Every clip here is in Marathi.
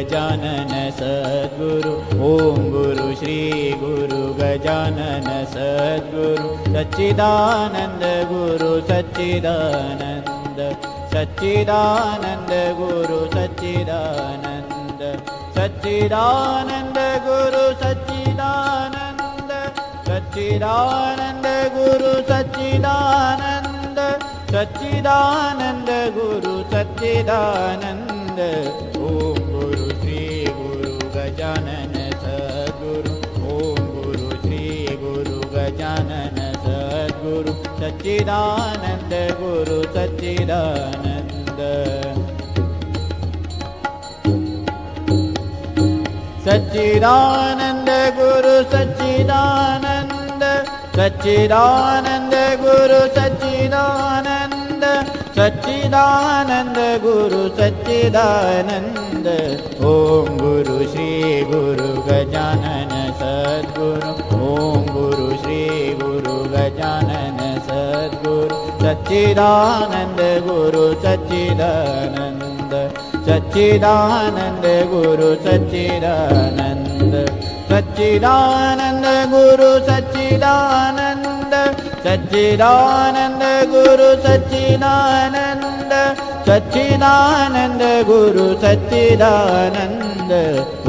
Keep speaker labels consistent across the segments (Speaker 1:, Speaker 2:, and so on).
Speaker 1: गजानन सद्गुरु ओम गुरु श्री गुरु गजानन सद्गुरु सच्चिदानंद गुरु सच्चिदानंद सच्चिदानंद गुरु सच्चिदानंद सच्चिदानंद गुरु सच्चिदानंद सच्चिदानंद गुरु सच्चिदानंद सच्चिदानंद गुरु सच्चिदानंद ओम गुरु श्री गुरु गजानन सद्गुरु ओम गुरु श्री गुरु गजानन सद्गुरु सच्चिदानंद गुरु सच्चिदानंद सच्चिदानंद गुरु सच्चिदानंद सच्चिदानंद गुरु सच्चिदानंद सच्चिदानंद गुरु सच्चिदानंद ओम गुरु श्री गुरु गजानन सद्गुरु ओम गुरु श्री गुरु गजानन सद्गुरु सच्चिदानंद गुरु सच्चिदानंद सच्चिदानंद गुरु सच्चिदानंद सच्चिदानंद गुरु सच्चिदानंद सच्चिदानंद गुरु सच्चिदानंद सच्चिदानंद गुरु सच्चिदानंद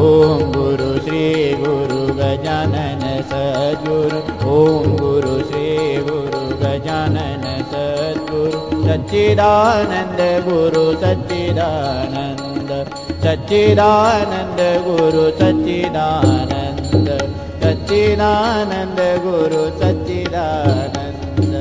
Speaker 1: ओम गुरु श्री गुरु गजानन सद्गुरु ओम गुरु श्री गुरु गजानन सद्गुरु सच्चिदानंद गुरु सच्चिदानंद सच्चिदानंद गुरु सच्चिदानंद सच्चिदानंद गुरु सच्चिदानंद।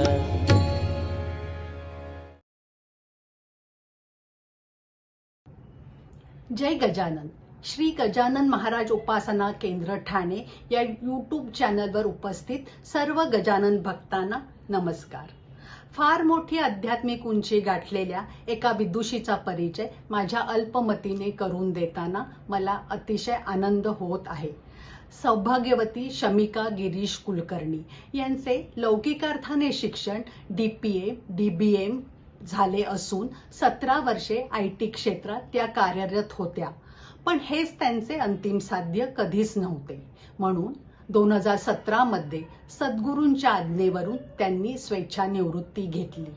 Speaker 2: जय गजानन। श्री गजानन महाराज उपासना केंद्र ठाणे या यूट्यूब चॅनलवर उपस्थित सर्व गजानन भक्तांना नमस्कार। फार मोठी आध्यात्मिक उंची गाठलेल्या एका विदुषीचा परिचय माझ्या अल्पमतीने करून देताना मला अतिशय आनंद होत आहे। सौभाग्यवती शमिका गिरीश कुलकर्णी यांचे लौकिकार्थाने शिक्षण DPA DBM झाले असून 17 वर्षे IT क्षेत्रात त्या कार्यरत होत्या, पण हेच त्यांचे अंतिम साध्य कधीच नव्हते। म्हणून 2017 मध्ये सद्गुरूंच्या आज्ञेवरून त्यांनी स्वेच्छानिवृत्ती घेतली।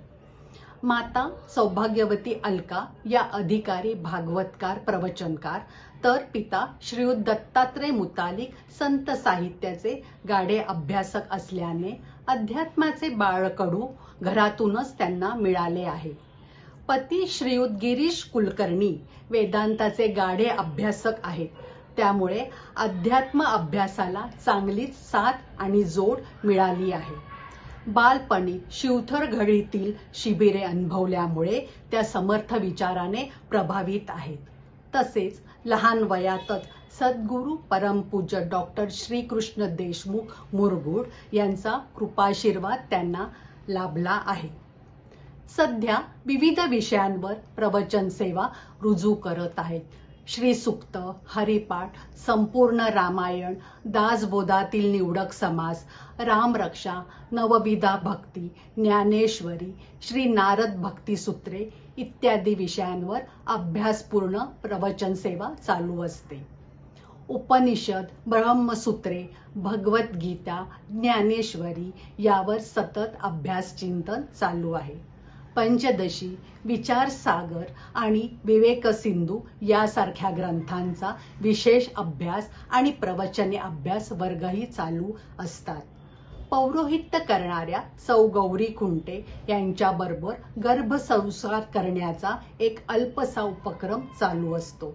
Speaker 2: माता सौभाग्यवती अलका या अधिकारी भागवतकार प्रवचनकार, तर पिता श्रीयुत दत्तात्रय मुतालिक संत साहित्याचे गाढे अभ्यासक असल्याने अध्यात्माचे बाळकडू घरातूनच त्यांना मिळाले आहे। पती श्रीयुत गिरीश कुलकर्णी वेदांताचे गाढे अभ्यासक आहेत, त्यामुळे अध्यात्म अभ्यासाला चांगलीच साथ आणि जोड मिळाली आहे। बालपणी शिवथर घडीतील शिबिरे अनुभवल्यामुळे त्या समर्थ विचाराने प्रभावित आहेत। तसेच लहान वयातच सद्गुरू परमपूज्य डॉक्टर श्रीकृष्ण देशमुख मुरगुड यांचा कृपाशीर्वाद त्यांना लाभला आहे। सध्या विविध विषयांवर प्रवचन सेवा रुजू करत आहेत। श्री सुक्त, हरिपाठ, संपूर्ण रामायण, दासबोधातील निवडक समास, रामरक्षा, नवविधा भक्ती, ज्ञानेश्वरी, श्री नारद भक्ती सूत्रे इत्यादी विषयांवर अभ्यासपूर्ण प्रवचन सेवा चालू असते। उपनिषद, ब्रह्मसूत्रे, भगवद्गीता, ज्ञानेश्वरी यावर सतत अभ्यास चिंतन चालू आहे। पंचदशी, विचारसागर आणि विवेक सिंधू यासारख्या ग्रंथांचा विशेष अभ्यास आणि प्रवचने अभ्यास वर्गही चालू असतात। पौरोहित्य करणाऱ्या सौ गौरी खुंटे यांच्याबरोबर गर्भसंस्कार करण्याचा एक अल्पसा उपक्रम चालू असतो।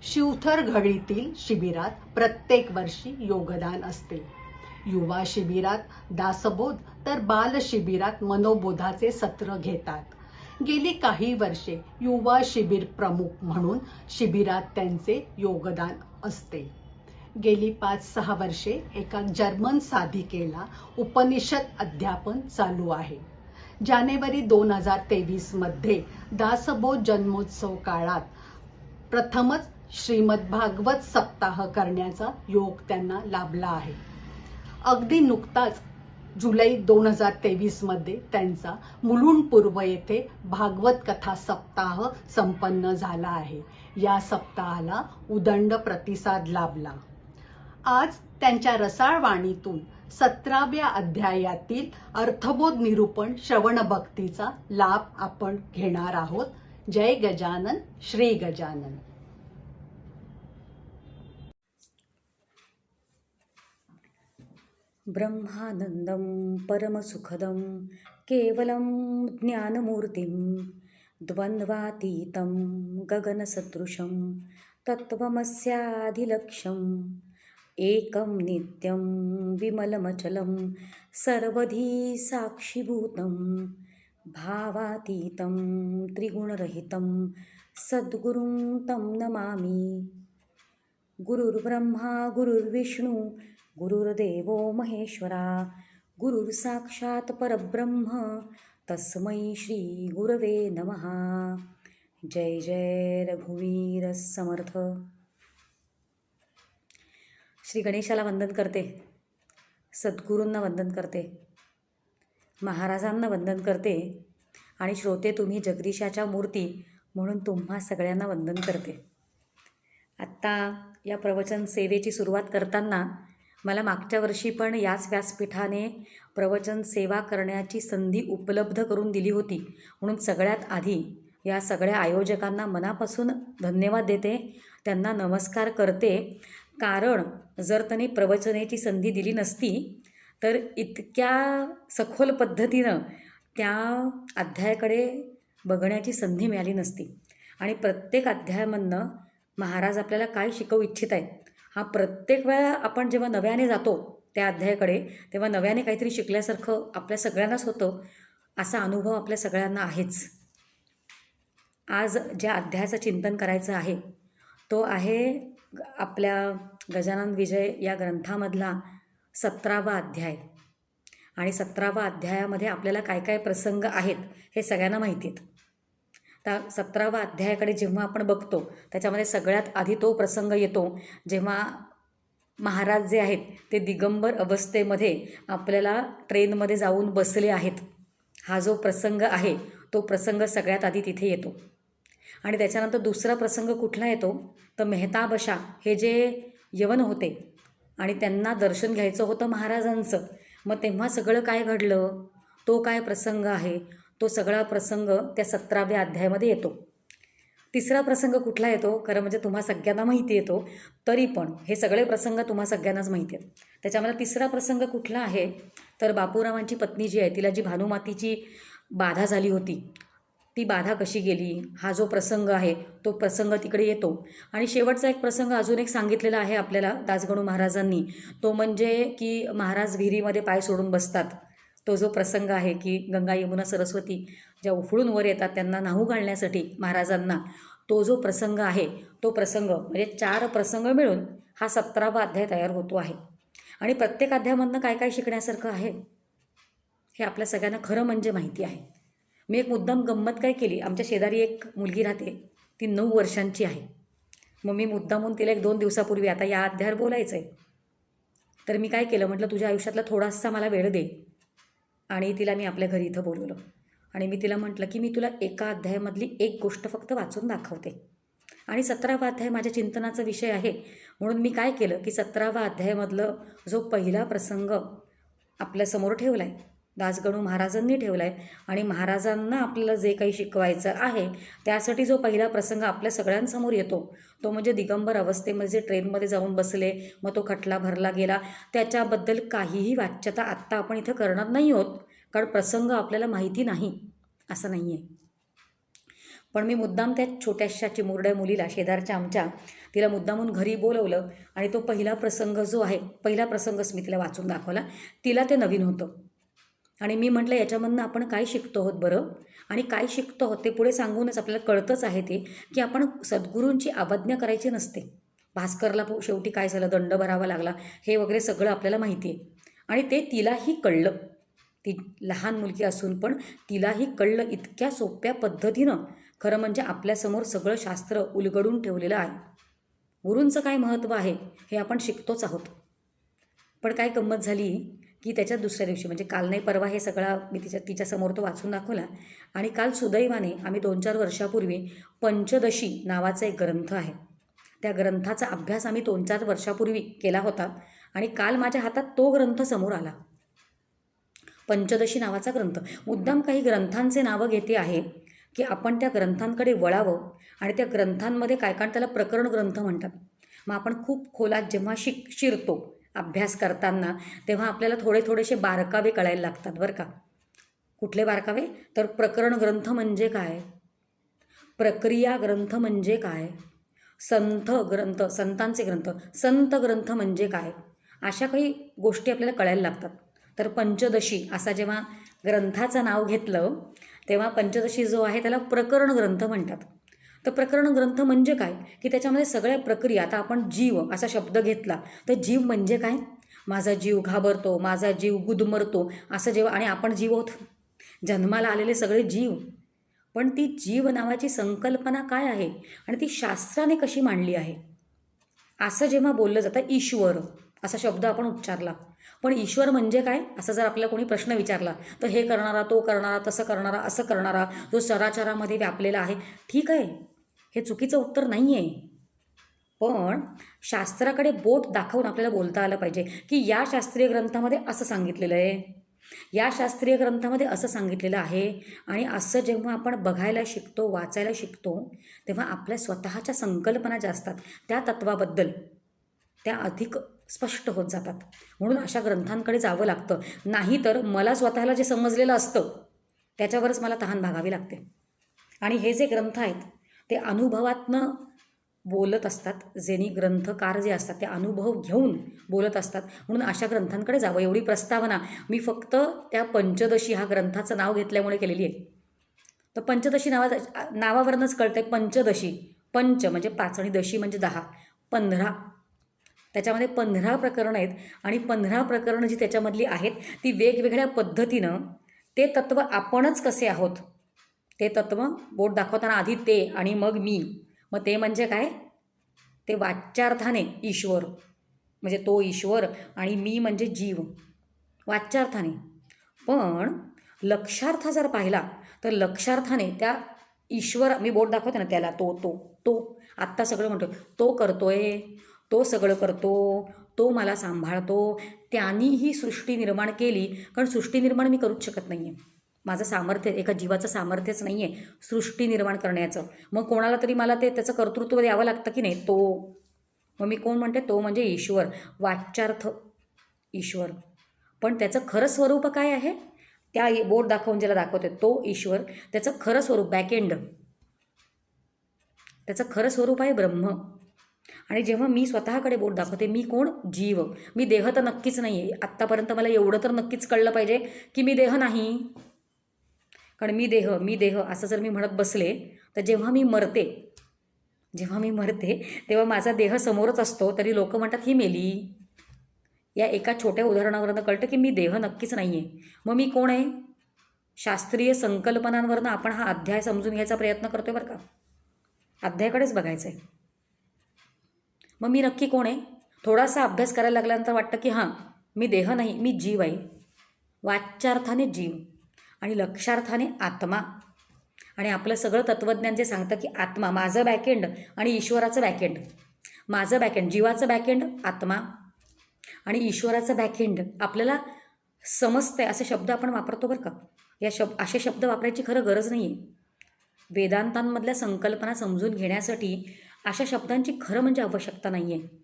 Speaker 2: शिवथर घडीतील शिबिरात प्रत्येक वर्षी योगदान असते। युवा शिबिरात दासबोध तर बाल शिबिरात मनोबोधाचे सत्र घेतात। गेली काही वर्षे युवा शिबिर प्रमुख म्हणून शिबिरात त्यांचे योगदान असते। गेली 5-6 वर्षे एका जर्मन साधिकेला उपनिषद अध्यापन चालू आहे। जानेवारी 2023 मध्ये दासबोध जन्मोत्सव काळात प्रथमच श्रीमद भागवत सप्ताह करण्याचा योग त्यांना लाभला आहे। अगदी नुकताच जुलै 2023मध्ये त्यांचा मुलुंड पूर्व येथे भागवत कथा सप्ताह संपन्न झाला आहे. या सप्ताहाला उदंड प्रतिसाद लाभला. आज त्यांच्या रसाळ वाणीतून 17व्या अध्यायातील अर्थबोध निरूपण श्रवण भक्तीचा लाभ आपण घेणार आहोत. जय गजानन, श्री गजानन.
Speaker 3: ब्रह्मानन्दं परमसुखदं केवलं ज्ञानमूर्तिं द्वन्द्वातीतं गगनसदृशं तत्त्वमस्याधिलक्ष्यम् एकं नित्यं विमलमचलं सर्वधी साक्षिभूतं भावातीतं त्रिगुणरहितं सद्गुरुं तं नमामि. गुरुर्ब्रह्मा गुरुर्विष्णू गुरुर्देवो महेश्वरा गुरुर्साक्षात् परब्रह्म तस्मै श्री गुरवे नमः. जय जय रघुवीर समर्थ. श्री गणेशाला वंदन करते, सद्गुरूंना वंदन करते, महाराजांना वंदन करते आणि श्रोते तुम्ही जगदीशाच्या मूर्ती म्हणून तुम्हा सगळ्यांना वंदन करते. आत्ता या प्रवचन सेवेची सुरुवात करताना मला मागच्या वर्षी पण याच व्यासपीठाने प्रवचन सेवा करण्याची संधी उपलब्ध करून दिली होती. म्हणून सगळ्यात आधी या सगळ्या आयोजकांना मनापासून धन्यवाद देते, त्यांना नमस्कार करते. कारण जर त्यांनी प्रवचनेची संधी दिली नसती तर इतक्या सखोल पद्धतीनं त्या अध्यायाकडे बघण्याची संधी मिळाली नसती. आणि प्रत्येक अध्यायामधनं महाराज आपल्याला काय शिकवू इच्छित आहेत हा प्रत्येक वेळा आपण जेव्हा नव्याने जातो त्या अध्यायाकडे तेव्हा नव्याने काहीतरी शिकल्यासारखं आपल्या सगळ्यांनाच होतं. असा अनुभव आपल्या सगळ्यांना आहेच. आज ज्या अध्यायाचं चिंतन करायचं आहे तो आहे आपल्या गजानन विजय या ग्रंथामधला 17वा अध्याय. आणि 17वा अध्यायामध्ये आपल्याला काय काय प्रसंग आहेत हे सगळ्यांना माहिती आहेत. त्या 17वा अध्यायाकडे जेव्हा आपण बघतो त्याच्यामध्ये सगळ्यात आधी तो प्रसंग येतो जेव्हा महाराज जे आहेत ते दिगंबर अवस्थेमध्ये आपल्याला ट्रेनमध्ये जाऊन बसले आहेत. हा जो प्रसंग आहे तो प्रसंग सगळ्यात आधी तिथे येतो. आणि त्याच्यानंतर दुसरा प्रसंग कुठला येतो तर मेहताबशा हे जे यवन होते आणि त्यांना दर्शन घ्यायचं होतं महाराजांचं. मग तेव्हा सगळं काय घडलं तो काय प्रसंग आहे तो सगळा प्रसंग त्या 17व्या अध्यायामध्ये येतो. तिसरा प्रसंग कुठला येतो खरं म्हणजे तुम्हा सगळ्यांना माहिती येतो, तरी पण हे सगळे प्रसंग तुम्हा सगळ्यांनाच माहिती आहेत. त्याच्यामध्ये तिसरा प्रसंग कुठला आहे तर बापूरावांची पत्नी जी आहे तिला जी भानुमातीची बाधा झाली होती ती बाधा कशी गेली हा जो प्रसंग आहे तो प्रसंग तिकडे येतो. आणि शेवटचा एक प्रसंग अजून एक सांगितलेला आहे आपल्याला दासगणू महाराजांनी, तो म्हणजे की महाराज विहिरीमध्ये पाय सोडून बसतात. तो जो प्रसंग आहे की गंगा यमुना सरस्वती ज्या उफळून वर येतात त्यांना न्हाऊ घालण्यासाठी महाराजांना, तो जो प्रसंग आहे तो प्रसंग म्हणजे 4 प्रसंग मिळून हा 17वा अध्याय तयार होतो आहे. आणि प्रत्येक अध्यायामधनं काय काय शिकण्यासारखं आहे हे आपल्या सगळ्यांना खरं म्हणजे माहिती आहे. मी एक मुद्दाम गंमत काय केली, आमच्या शेजारी एक मुलगी राहते, ती 9 वर्षांची आहे. मग मी मुद्दामून तिला 1-2 दिवसापूर्वी आता या अध्यायावर बोलायचं आहे तर मी काय केलं म्हटलं तुझ्या आयुष्यातला थोडासा मला वेळ दे. आणि तिला मी आपल्या घरी इथं बोलवलं आणि मी तिला म्हटलं की मी तुला एका अध्यायामधली एक गोष्ट फक्त वाचून दाखवते. आणि 17वा अध्याय माझ्या चिंतनाचा विषय आहे म्हणून मी काय केलं की 17वा अध्यायामधलं जो पहिला प्रसंग आपल्यासमोर ठेवला आहे दासगणू महाराजांनी ठेवला आहे आणि महाराजांना आपल्याला जे काही शिकवायचं आहे त्यासाठी जो पहिला प्रसंग आपल्या सगळ्यांसमोर येतो तो म्हणजे दिगंबर अवस्थेमध्ये जे ट्रेनमध्ये जाऊन बसले मग तो खटला भरला गेला त्याच्याबद्दल काहीही वाच्यता आत्ता आपण इथं करणार नाही आहोत कारण प्रसंग आपल्याला माहिती नाही असं नाही आहे. पण मी मुद्दाम त्या छोट्याशा चिमुरड्या मुलीला शेजारच्या आमच्या तिला मुद्दामून घरी बोलवलं आणि तो पहिला प्रसंग जो आहे पहिला प्रसंगच मी तिला वाचून दाखवला. तिला ते नवीन होतं आणि मी म्हटलं याच्यामधनं आपण काय शिकतो आहोत बरं आणि काय शिकतो आहोत ते पुढे सांगूनच आपल्याला कळतंच आहे ते की आपण सद्गुरूंची अवज्ञा करायची नसते. भास्करला शेवटी काय झालं दंड भरावा लागला हे वगैरे सगळं आपल्याला माहिती आहे आणि ते तिलाही कळलं. ती लहान मुलगी असून पण तिलाही कळलं इतक्या सोप्या पद्धतीनं. खरं म्हणजे आपल्यासमोर सगळं शास्त्र उलगडून ठेवलेलं आहे. गुरूंचं काय महत्त्व आहे हे आपण शिकतोच आहोत. पण काय गंमत झाली की त्याच्या दुसऱ्या दिवशी म्हणजे काल नाही परवा हे सगळा मी तिच्यासमोर तो वाचून दाखवला. आणि काल सुदैवाने आम्ही 2-4 वर्षापूर्वी पंचदशी नावाचा एक ग्रंथ आहे, त्या ग्रंथाचा अभ्यास आम्ही 2-4 वर्षापूर्वी केला होता आणि काल माझ्या हातात तो ग्रंथ समोर आला, पंचदशी नावाचा ग्रंथ. मुद्दाम काही ग्रंथांचे नावं घेते आहे की आपण त्या ग्रंथांकडे वळावं आणि त्या ग्रंथांमध्ये काय काय त्याला प्रकरण ग्रंथ म्हणतात. मग आपण खूप खोलात जेव्हा शिरतो अभ्यास करताना तेव्हा आपल्याला थोडेसे बारकावे कळायला लागतात बरं का. कुठले बारकावे? तर प्रकरण ग्रंथ म्हणजे काय, प्रक्रिया ग्रंथ म्हणजे काय, संत ग्रंथ, संतांचे ग्रंथ, संत ग्रंथ म्हणजे काय, अशा काही गोष्टी आपल्याला कळायला लागतात. तर पंचदशी असा जेव्हा ग्रंथाचं नाव घेतलं तेव्हा पंचदशी जो आहे त्याला प्रकरण ग्रंथ म्हणतात. तर प्रकरण ग्रंथ म्हणजे काय की त्याच्यामध्ये सगळ्या प्रक्रिया, आता आपण जीव असा शब्द घेतला तर जीव म्हणजे काय, माझा जीव घाबरतो, माझा जीव गुदमरतो असं जेव्हा, आणि आपण जीव आहोत, जन्माला आलेले सगळे जीव, पण ती जीव नावाची संकल्पना काय आहे आणि ती शास्त्राने कशी मांडली आहे असं जेव्हा बोललं जातं. ईश्वर असा शब्द आपण उच्चारला, पण ईश्वर म्हणजे काय असं जर आपल्याला कोणी प्रश्न विचारला तर हे करणारा, तो करणारा, तसं करणारा, असं करणारा, जो चराचरामध्ये व्यापलेला आहे. ठीक आहे, हे चुकीचं उत्तर नाही आहे, पण शास्त्राकडे बोट दाखवून आपल्याला बोलता आलं पाहिजे की या शास्त्रीय ग्रंथामध्ये असं सांगितलेलं आहे, या शास्त्रीय ग्रंथामध्ये असं सांगितलेलं आहे. आणि असं जेव्हा आपण बघायला शिकतो, वाचायला शिकतो, तेव्हा आपल्या स्वतःच्या संकल्पना ज्या असतात त्या तत्वाबद्दल त्या अधिक स्पष्ट होत जातात. म्हणून अशा ग्रंथांकडे जावं लागतं. नाहीतर मला स्वतःला जे समजलेलं असतं त्याच्यावरच मला तहान भागावी लागते. आणि हे जे ग्रंथ आहेत ते अनुभवातनं बोलत असतात, जेनी ग्रंथकार जे असतात ते अनुभव घेऊन बोलत असतात. म्हणून अशा ग्रंथांकडे जावं, एवढी प्रस्तावना मी फक्त त्या पंचदशी हा ग्रंथाचं नाव घेतल्यामुळे केलेली आहे. तर पंचदशी नावावरूनच कळतंय पंचदशी, पंच म्हणजे 5 आणि दशी म्हणजे 10, 15. त्याच्यामध्ये 15 प्रकरणं आहेत आणि 15 प्रकरणं जी त्याच्यामधली आहेत ती वेगवेगळ्या पद्धतीनं ते तत्त्व आपणच कसे आहोत, ते तत्त्व बोट दाखवताना आधी ते आणि मग मी. मग ते म्हणजे काय, ते वाच्यार्थाने ईश्वर म्हणजे तो ईश्वर आणि मी म्हणजे जीव, वाच्यार्थाने. पण लक्षार्थ जर पाहिला तर लक्षार्थाने त्या ईश्वर, मी बोट दाखवते ना त्याला, तो तो तो आत्ता सगळं म्हणतो, तो करतोय, तो सगळं करतो, तो मला सांभाळतो, त्यांनी ही सृष्टी निर्माण केली. कारण सृष्टी निर्माण मी करूच शकत नाही आहे, माझं सामर्थ्य, एका जीवाचं सामर्थ्यच नाही आहे सृष्टी निर्माण करण्याचं. मग कोणाला तरी मला त्याचं कर्तृत्व द्यावं लागतं की नाही, तो. मग मी कोण म्हणते, तो म्हणजे ईश्वर, वाच्यार्थ ईश्वर. पण त्याचं खरं स्वरूप काय आहे, त्या बोट दाखवून ज्याला दाखवते तो ईश्वर, त्याचं खरं स्वरूप बॅकएंड, त्याचं खरं स्वरूप आहे ब्रह्म. आणि जेव्हा मी स्वतःकडे बोट दाखवते, मी कोण, जीव. मी देह तर नक्कीच नाही आहे. आत्तापर्यंत मला एवढं तर नक्कीच कळलं पाहिजे की मी देह नाही. कारण मी देह असं जर मी म्हणत बसले तर जेव्हा मी मरते तेव्हा माझा देह समोरच असतो, तरी लोक म्हणतात ही मेली. या एका छोट्या उदाहरणावरनं कळतं की मी देह नक्कीच नाही आहे. मग मी कोण आहे, शास्त्रीय संकल्पनांवरनं आपण हा अध्याय समजून घ्यायचा प्रयत्न करतोय बरं का, अध्यायाकडेच बघायचं आहे. मग मी नक्की कोण आहे, थोडासा अभ्यास करायला लागल्यानंतर वाटतं की हां मी देह नाही, मी जीव आहे. वाच्यार्थाने जीव आणि लक्षार्थाने आत्मा. आणि आपलं सगळं तत्त्वज्ञान जे सांगतं की आत्मा माझं बॅकएंड आणि ईश्वराचं बॅकएंड. माझं बॅकएंड, जीवाचं बॅकएंड आत्मा आणि ईश्वराचं बॅकएंड आपल्याला समजतंय असे शब्द आपण वापरतो बरं का. असे शब्द वापरायची खरं गरज नाही आहे. वेदांतांमधल्या संकल्पना समजून घेण्यासाठी अशा शब्दांची खरं म्हणजे आवश्यकता नाही आहे.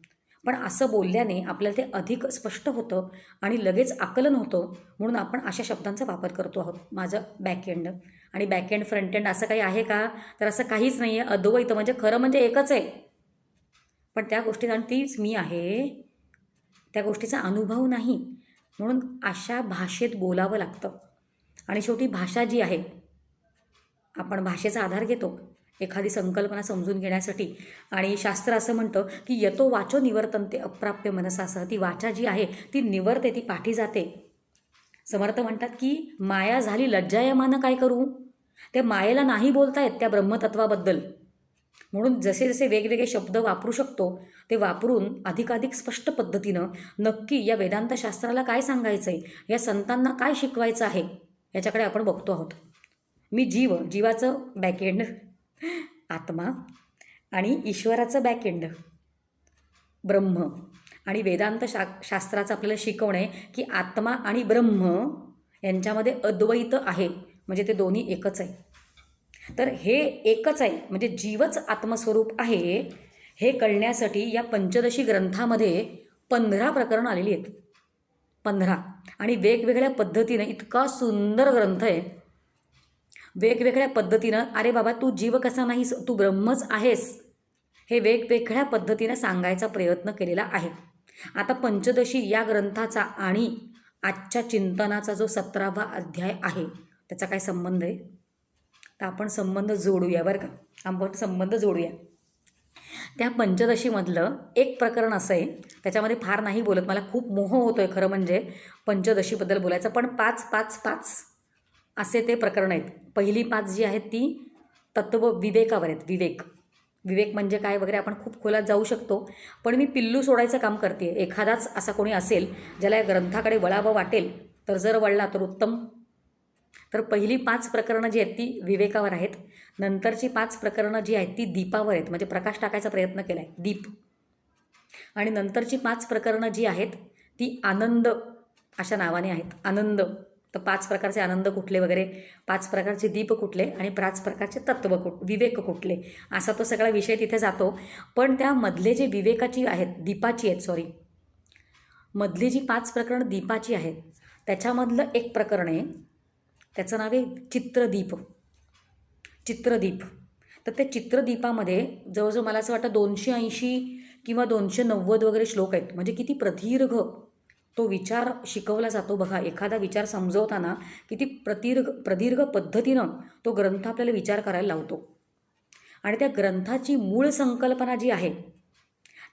Speaker 3: पण असं बोलल्याने आपल्याला ते अधिक स्पष्ट होतं आणि लगेच आकलन होतं. म्हणून आपण अशा शब्दांचा वापर करतो आहोत. माझं बॅकएंड आणि बॅकएंड फ्रंट एंड असं काही आहे का, तर असं काहीच नाही आहे. अद्वैत म्हणजे खरं म्हणजे एकच आहे, पण त्या गोष्टीत आणि तीच मी आहे, त्या गोष्टीचा अनुभव नाही. म्हणून अशा भाषेत बोलावं लागतं. आणि शेवटी भाषा जी आहे, आपण भाषेचा आधार घेतो एखादी संकल्पना समजून घेण्यासाठी. आणि शास्त्र असं म्हणतं की यतो वाचो निवर्तन्ते अप्राप्य मनसासह. ती वाचा जी आहे ती निवर्ते, ती पाठी जाते. समर्थ म्हणतात की माया झाली लज्जायमान, काय करू, त्या मायेला नाही बोलता येत त्या ब्रह्मतत्वाबद्दल. म्हणून जसे जसे वेगवेगळे शब्द वापरू शकतो ते वापरून अधिकाधिक स्पष्ट पद्धतीनं नक्की या वेदांत शास्त्राला काय सांगायचं आहे, या संतांना काय शिकवायचं आहे, याच्याकडे आपण बघतो आहोत. मी जीवाचं बॅकएंड आत्मा आणि ईश्वराचं बॅकएंड ब्रह्म आणि वेदांत शास्त्राचं आपल्याला शिकवणं आहे की आत्मा आणि ब्रह्म यांच्यामध्ये अद्वैत आहे, म्हणजे ते दोन्ही एकच आहे. तर हे एकच आहे म्हणजे जीवच आत्मस्वरूप आहे हे कळण्यासाठी या पंचदशी ग्रंथामध्ये 15 प्रकरणं आलेली आहेत. 15 आणि वेगवेगळ्या पद्धतीनं इतका सुंदर ग्रंथ आहे. वेगवेगळ्या पद्धतीनं अरे बाबा तू जीव कसा नाहीस, तू ब्रह्मच आहेस, हे वेगवेगळ्या पद्धतीनं सांगायचा प्रयत्न केलेला आहे. आता पंचदशी या ग्रंथाचा आणि आजच्या चिंतनाचा जो 17वा अध्याय आहे त्याचा काय संबंध आहे, तर आपण संबंध जोडूया बरं का. आपण संबंध जोडूया. त्या पंचदशीमधलं एक प्रकरण असं आहे, त्याच्यामध्ये फार नाही बोलत, मला खूप मोह होतो आहे खरं म्हणजे पंचदशीबद्दल बोलायचं, पण 5 असे ते प्रकरण आहेत. पहिली 5 जी आहेत ती तत्व विवेकावर आहेत. विवेक म्हणजे काय वगैरे आपण खूप खोलात जाऊ शकतो, पण मी पिल्लू सोडायचं काम करते. एखादाच असा कोणी असेल ज्याला या ग्रंथाकडे वळावं वाटेल तर जर वळला तर उत्तम. तर पहिली 5 प्रकरणं जी आहेत ती विवेकावर आहेत. नंतरची 5 प्रकरणं जी आहेत ती दीपावर आहेत, म्हणजे प्रकाश टाकायचा प्रयत्न केला आहे दीप. आणि नंतरची 5 प्रकरणं जी आहेत ती आनंद अशा नावाने आहेत. आनंद, तर 5 प्रकारचे आनंद कुठले वगैरे, 5 प्रकारचे दीप कुठले आणि 5 प्रकारचे तत्व विवेक कुठले, असा तो सगळा विषय तिथे जातो. पण त्यामधले जे विवेकाची आहेत, दीपाची आहेत, मधली जी 5 प्रकरणं दीपाची आहेत त्याच्यामधलं एक प्रकरण आहे, त्याचं नाव आहे चित्रदीप. तर त्या चित्रदीपामध्ये जवळजवळ मला असं वाटतं 280 किंवा 290 वगैरे श्लोक आहेत. म्हणजे किती प्रदीर्घ तो विचार शिकवला जातो बघा. एखादा विचार समजवताना किती प्रदीर्घ पद्धतीनं तो ग्रंथ आपल्याला विचार करायला लावतो. आणि त्या ग्रंथाची मूळ संकल्पना जी आहे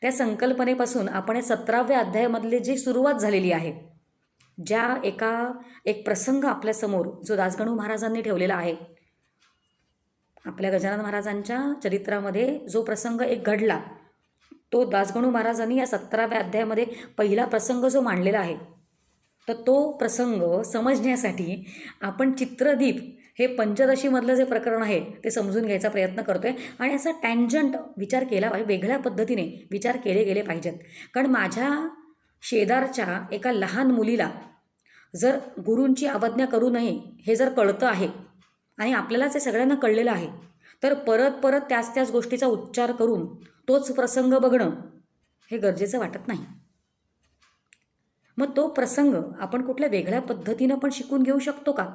Speaker 3: त्या संकल्पनेपासून आपण 17व्या अध्यायामधले जी सुरुवात झालेली आहे, ज्या एक प्रसंग आपल्यासमोर जो दासगणू महाराजांनी ठेवलेला आहे, आपल्या गजानन महाराजांच्या चरित्रामध्ये जो प्रसंग एक घडला तो दासगणू महाराजांनी या 17व्या अध्यायामध्ये पहिला प्रसंग जो मांडलेला आहे, तर तो प्रसंग समजण्यासाठी आपण चित्रदीप हे पंचदशीमधलं जे प्रकरण आहे ते समजून घ्यायचा प्रयत्न करतो आहे. आणि असा टँजंट विचार केला पाहिजे, वेगळ्या पद्धतीने विचार केले गेले पाहिजेत. कारण माझ्या शेजारच्या एका लहान मुलीला जर गुरूंची अवज्ञा करू नये हे जर कळतं आहे आणि आपल्यालाच हे सगळ्यांना कळलेलं आहे, तर परत त्याच गोष्टीचा उच्चार करून तोच प्रसंग बघणं हे गरजेचं वाटत नाही. मग तो प्रसंग आपण कुठल्या वेगळ्या पद्धतीनं पण शिकून घेऊ शकतो का?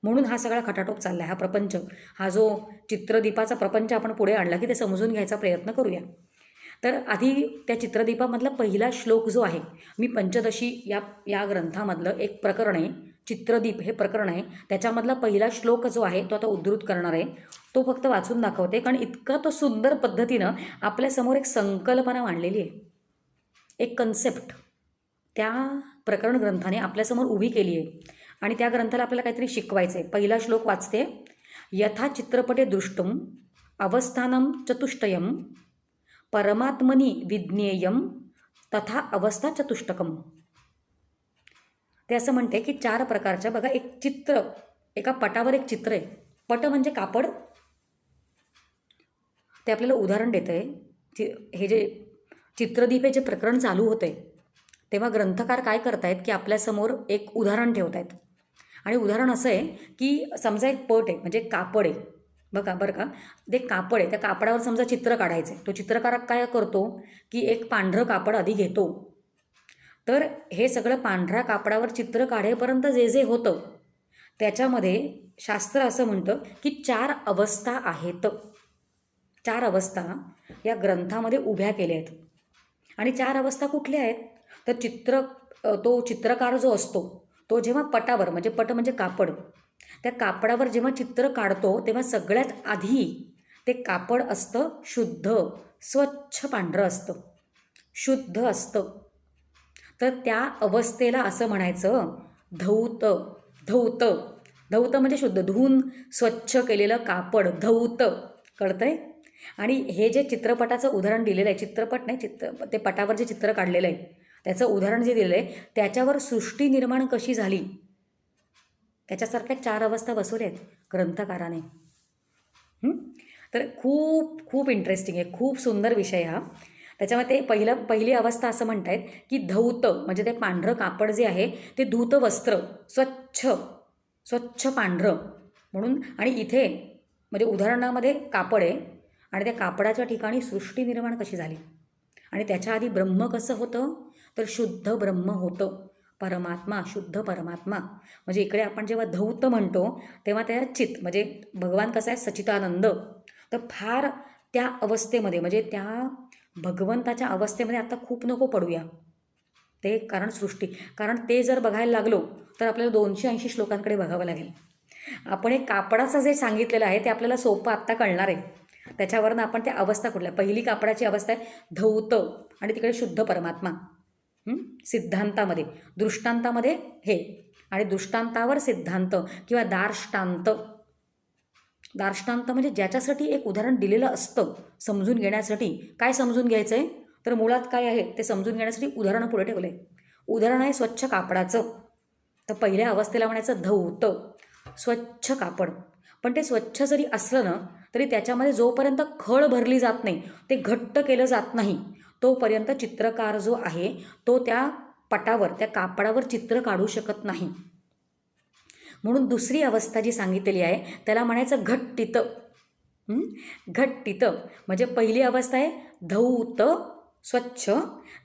Speaker 3: म्हणून हा सगळा खटाटोप चालला आहे. हा प्रपंच, हा जो चित्रदीपाचा प्रपंच आपण पुढे आणला की ते समजून घ्यायचा प्रयत्न करूया. तर आधी त्या चित्रदीपामधला पहिला श्लोक जो आहे, मी पंचदशी या ग्रंथामधलं एक प्रकरण आहे, चित्रदीप हे प्रकरण आहे, त्याच्यामधला पहिला श्लोक जो आहे तो आता उद्धृत करणार आहे. तो फक्त वाचून दाखवते, कारण इतका तो सुंदर पद्धतीनं आपल्यासमोर एक संकल्पना मांडलेली आहे, एक कन्सेप्ट त्या प्रकरण ग्रंथाने आपल्यासमोर उभी केली आहे. आणि त्या ग्रंथाला आपल्याला काहीतरी शिकवायचं आहे. पहिला श्लोक वाचते. यथा चित्रपटे दृष्टुम अवस्थानं चतुष्टयम परमात्मनी विज्ञेयम तथा अवस्था चतुष्टकम. ते असं म्हणते की 4 प्रकारच्या, बघा एक चित्र, एका पटावर एक चित्र आहे. पट म्हणजे कापड. ते आपल्याला उदाहरण देतं आहे. हे जे चित्रदीप हे जे प्रकरण चालू होतं आहे तेव्हा ग्रंथकार काय करतायत की आपल्यासमोर एक उदाहरण ठेवत आहेत. आणि उदाहरण असं आहे की समजा एक पट आहे, म्हणजे कापड आहे, बरं का, ते कापड आहे, त्या कापडावर समजा चित्र काढायचं आहे. तो चित्रकार काय करतो की एक पांढरं कापड आधी घेतो. तर हे सगळं पांढऱ्या कापडावर चित्र काढेपर्यंत जे जे होतं त्याच्यामध्ये शास्त्र असं म्हणतं की 4 अवस्था आहेत. 4 अवस्था या ग्रंथामध्ये उभ्या केल्या आहेत. आणि 4 अवस्था कुठल्या आहेत, तर तो चित्रकार जो असतो तो जेव्हा पटावर, म्हणजे पट म्हणजे कापड, त्या कापडावर जेव्हा चित्र काढतो तेव्हा सगळ्यात आधी ते कापड असतं शुद्ध, स्वच्छ पांढरं असतं, शुद्ध असतं. तर त्या अवस्थेला असं म्हणायचं धौत. धौत म्हणजे शुद्ध, धुवून स्वच्छ केलेलं कापड, धौत. कळतंय? आणि हे जे चित्रपटाचं उदाहरण दिलेलं आहे, चित्रपट नाही, ते पटावर जे चित्र काढलेलं आहे त्याचं उदाहरण जे दिलेलं आहे त्याच्यावर सृष्टी निर्माण कशी झाली त्याच्यासारख्या 4 अवस्था बसवल्या आहेत ग्रंथकाराने. तर खूप खूप इंटरेस्टिंग आहे, खूप सुंदर विषय हा. त्याच्यामध्ये पहिली अवस्था असं म्हणतायत की धौत म्हणजे ते पांढरं कापड जे आहे ते धूत वस्त्र, स्वच्छ पांढरं म्हणून. आणि इथे म्हणजे उदाहरणामध्ये कापड आहे आणि त्या कापडाच्या ठिकाणी सृष्टी निर्माण कशी झाली. आणि त्याच्या आधी ब्रह्म कसं होतं तर शुद्ध ब्रह्म होतं, परमात्मा, शुद्ध परमात्मा. म्हणजे इकडे आपण जेव्हा धौत म्हणतो तेव्हा त्या चित म्हणजे भगवान कसं आहे सच्चिदानंद. तर फार त्या अवस्थेमध्ये म्हणजे त्या भगवंताच्या अवस्थेमध्ये आता खूप नको पडूया ते, कारण ते जर बघायला लागलो तर आपल्याला 280 श्लोकांकडे बघावं लागेल. आपण एक कापडाचं जे सांगितलेलं आहे ते आपल्याला सोपं आत्ता कळणार आहे. त्याच्यावरनं आपण त्या अवस्था कुठल्या, पहिली कापडाची अवस्था आहे धौत आणि तिकडे शुद्ध परमात्मा. सिद्धांतामध्ये, दृष्टांतामध्ये हे, आणि दृष्टांतावर सिद्धांत किंवा दार्ष्टांत. दार्ष्टांत म्हणजे ज्याच्यासाठी एक उदाहरण दिलेलं असतं समजून घेण्यासाठी. काय समजून घ्यायचं आहे तर मुळात काय आहे ते समजून घेण्यासाठी उदाहरणं पुढे ठेवलं आहे. उदाहरण आहे स्वच्छ कापडाचं. तर पहिल्या अवस्थेला म्हणायचं धौत, स्वच्छ कापड. पण ते स्वच्छ जरी असलं ना तरी त्याच्यामध्ये जोपर्यंत खळ भरली जात नाही, ते घट्ट केलं जात नाही, तोपर्यंत चित्रकार जो आहे तो त्या पटावर, त्या कापडावर चित्र काढू शकत नाही. म्हणून दुसरी अवस्था जी सांगितलेली आहे त्याला म्हणायचं घट्टित. घट्टित म्हणजे पहिली अवस्था आहे धौत स्वच्छ,